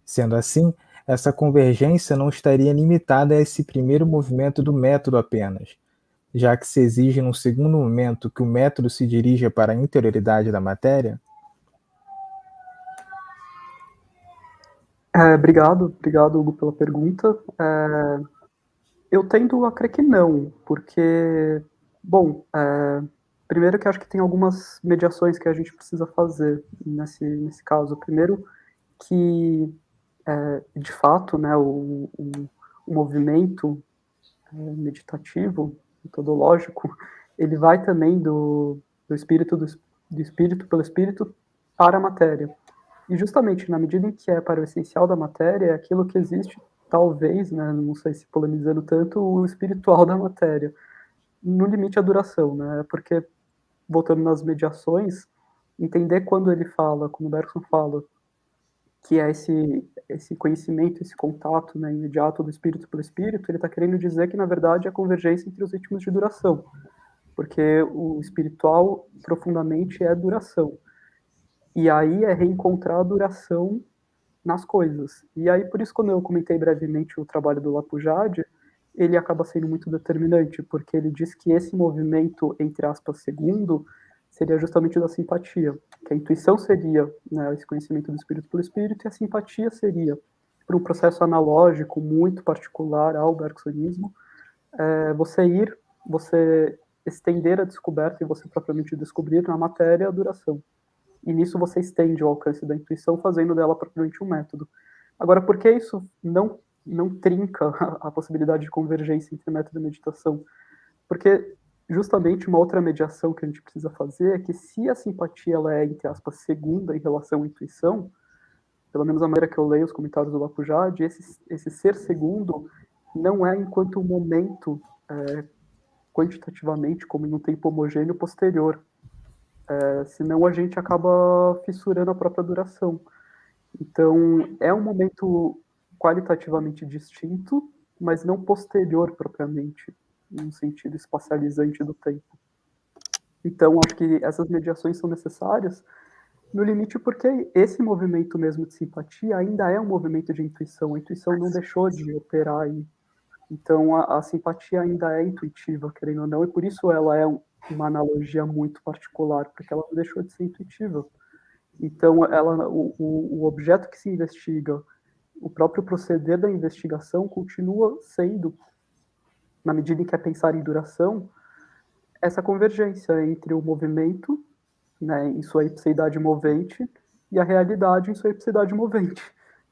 Sendo assim, essa convergência não estaria limitada a esse primeiro movimento do método apenas, já que se exige num segundo momento que o método se dirija para a interioridade da matéria? Obrigado, Hugo, pela pergunta. Eu tendo a crer que não, porque, bom, primeiro que acho que tem algumas mediações que a gente precisa fazer nesse caso. Primeiro, que, de fato, né, o movimento meditativo, metodológico, ele vai também do espírito pelo espírito para a matéria. E justamente na medida em que é para o essencial da matéria, é aquilo que existe, talvez, né, não sei se polemizando tanto, o espiritual da matéria. No limite a duração, né? Porque, voltando nas mediações, entender quando ele fala, como o Bergson fala, que é esse conhecimento, esse contato, né, imediato do espírito pelo espírito, ele está querendo dizer que, na verdade, é a convergência entre os ritmos de duração. Porque o espiritual, profundamente, é duração. E aí é reencontrar a duração nas coisas. E aí, por isso, quando eu comentei brevemente o trabalho do Lapujade, ele acaba sendo muito determinante, porque ele diz que esse movimento, entre aspas, segundo, seria justamente o da simpatia, que a intuição seria, né, esse conhecimento do espírito pelo espírito, e a simpatia seria, por um processo analógico muito particular ao bergsonismo, você estender a descoberta e você propriamente descobrir na matéria a duração. E nisso você estende o alcance da intuição, fazendo dela propriamente um método. Agora, por que isso não trinca a possibilidade de convergência entre método e meditação? Porque justamente uma outra mediação que a gente precisa fazer é que se a simpatia ela é, entre aspas, segunda em relação à intuição, pelo menos a maneira que eu leio os comentários do Lapujade, esse ser segundo não é enquanto um momento quantitativamente, como em um tempo homogêneo posterior. Senão a gente acaba fissurando a própria duração. Então, é um momento qualitativamente distinto, mas não posterior propriamente, no sentido espacializante do tempo. Então, acho que essas mediações são necessárias, no limite porque esse movimento mesmo de simpatia ainda é um movimento de intuição. A intuição não deixou de operar aí. Então, a simpatia ainda é intuitiva, querendo ou não, e por isso ela é uma analogia muito particular, porque ela não deixou de ser intuitiva. Então, o objeto que se investiga, o próprio proceder da investigação continua sendo, na medida em que é pensar em duração, essa convergência entre o movimento, né, em sua ipseidade movente, e a realidade em sua ipseidade movente.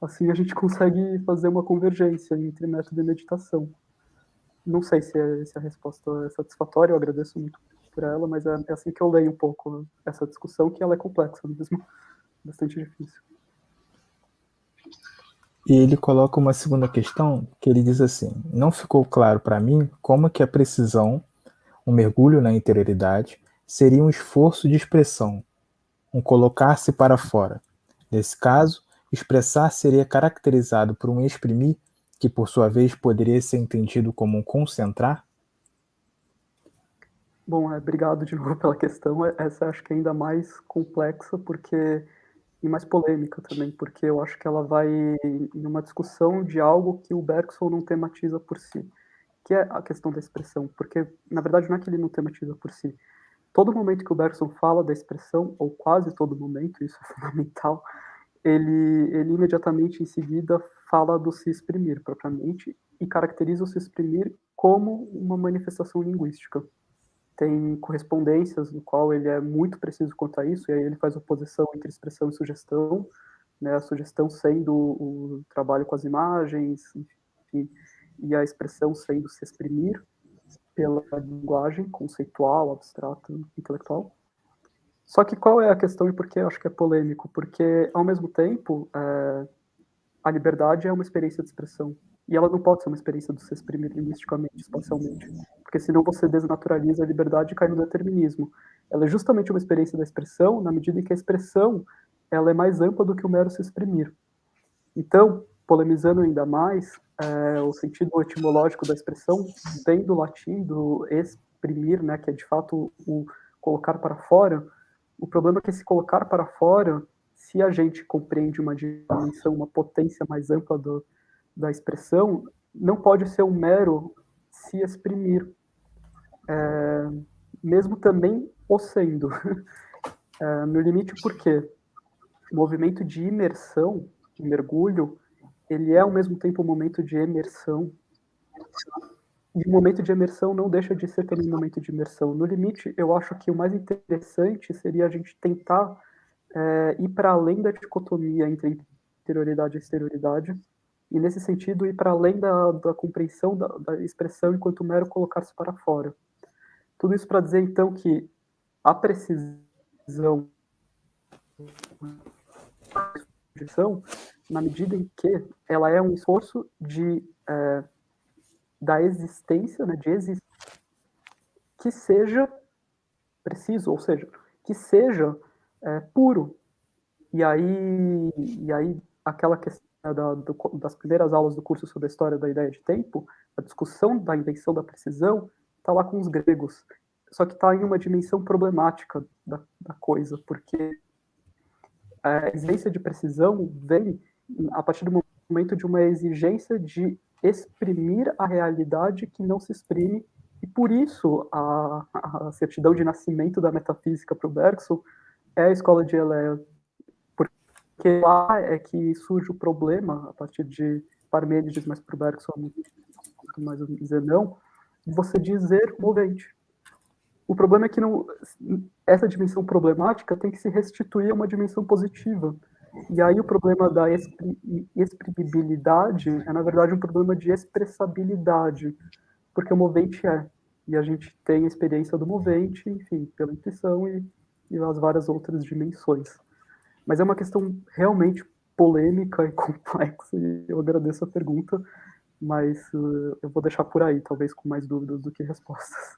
Assim a gente consegue fazer uma convergência entre método e meditação. Não sei se a resposta é satisfatória, eu agradeço muito por ela, mas é assim que eu leio um pouco essa discussão, que ela é complexa mesmo, bastante difícil. E ele coloca uma segunda questão, que ele diz assim: não ficou claro para mim como que a precisão, um mergulho na interioridade, seria um esforço de expressão, um colocar-se para fora. Nesse caso, expressar seria caracterizado por um exprimir, que por sua vez poderia ser entendido como um concentrar? Bom, obrigado de novo pela questão. Essa acho que é ainda mais complexa e mais polêmica também, porque eu acho que ela vai em uma discussão de algo que o Bergson não tematiza por si, que é a questão da expressão, porque, na verdade, não é que ele não tematiza por si. Todo momento que o Bergson fala da expressão, ou quase todo momento, isso é fundamental, ele imediatamente em seguida fala do se exprimir propriamente e caracteriza o se exprimir como uma manifestação linguística. Tem correspondências no qual ele é muito preciso quanto a isso, e aí ele faz oposição entre expressão e sugestão, né, a sugestão sendo o trabalho com as imagens, enfim, e a expressão sendo se exprimir pela linguagem conceitual, abstrata, intelectual. Só que qual é a questão e por que eu acho que é polêmico? Porque, ao mesmo tempo, a liberdade é uma experiência de expressão. E ela não pode ser uma experiência de se exprimir linguisticamente, espacialmente. Porque senão você desnaturaliza a liberdade e cai no determinismo. Ela é justamente uma experiência da expressão, na medida em que a expressão ela é mais ampla do que o mero se exprimir. Então, polemizando ainda mais, o sentido etimológico da expressão vem do latim, do exprimir, né, que é de fato o colocar para fora. O problema é que esse colocar para fora, se a gente compreende uma dimensão, uma potência mais ampla da expressão, não pode ser um mero se exprimir, mesmo também o sendo. No limite, por quê? O movimento de imersão, de mergulho, ele é ao mesmo tempo um momento de emersão. E o momento de emersão não deixa de ser também um momento de imersão. No limite, eu acho que o mais interessante seria a gente tentar ir para além da dicotomia entre interioridade e exterioridade, e nesse sentido ir para além da compreensão da expressão enquanto mero colocar-se para fora. Tudo isso para dizer, então, que a precisão na medida em que ela é um esforço da existência, né, que seja preciso, ou seja, que seja puro. E aí aquela questão das primeiras aulas do curso sobre a história da ideia de tempo, a discussão da invenção da precisão está lá com os gregos, só que está em uma dimensão problemática da coisa, porque a exigência de precisão vem a partir do momento de uma exigência de exprimir a realidade que não se exprime, e por isso a certidão de nascimento da metafísica para o Bergson é a escola de Elea, porque lá é que surge o problema, a partir de Parmênides, mas para o Bergson muito mais dizer não, você dizer movente. O problema é que essa dimensão problemática tem que se restituir a uma dimensão positiva. E aí o problema da exprimibilidade é, na verdade, um problema de expressabilidade, porque o movente e a gente tem a experiência do movente, enfim, pela intuição e as várias outras dimensões. Mas é uma questão realmente polêmica e complexa, e eu agradeço a pergunta, mas eu vou deixar por aí, talvez com mais dúvidas do que respostas.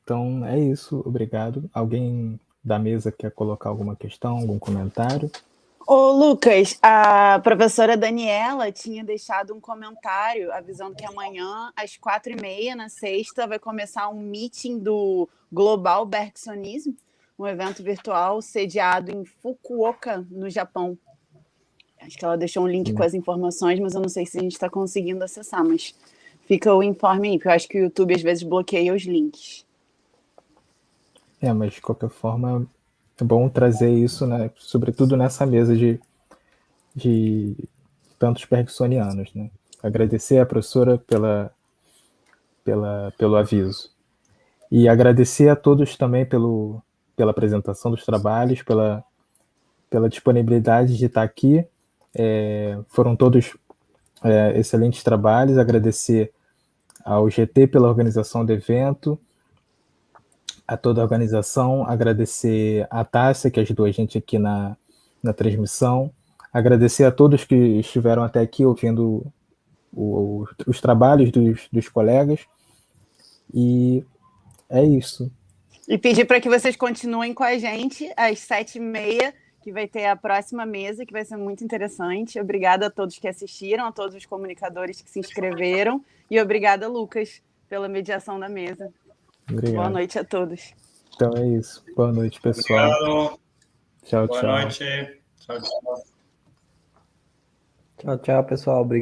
Então é isso, obrigado. Alguém da mesa quer colocar alguma questão, algum comentário? Ô, Lucas, a professora Daniela tinha deixado um comentário avisando que amanhã, às 4h30, na sexta, vai começar um meeting do Global Bergsonismo, um evento virtual sediado em Fukuoka, no Japão. Acho que ela deixou um link com as informações, mas eu não sei se a gente está conseguindo acessar, mas fica o informe aí, porque eu acho que o YouTube às vezes bloqueia os links. Mas de qualquer forma é bom trazer isso, né, sobretudo nessa mesa de tantos bergsonianos, né? Agradecer à professora pelo aviso. E agradecer a todos também pela apresentação dos trabalhos, pela disponibilidade de estar aqui. Foram todos excelentes trabalhos. Agradecer ao GT pela organização do evento, a toda a organização, agradecer a Tássia, que ajudou a gente aqui na transmissão, agradecer a todos que estiveram até aqui ouvindo os trabalhos dos colegas, e é isso. E pedir para que vocês continuem com a gente às 7h30, que vai ter a próxima mesa, que vai ser muito interessante. Obrigada a todos que assistiram, a todos os comunicadores que se inscreveram, e obrigada, Lucas, pela mediação da mesa. Obrigado. Boa noite a todos. Então é isso. Boa noite, pessoal. Obrigado. Tchau, Boa tchau. noite. Tchau, tchau. Tchau, tchau, pessoal. Obrigado.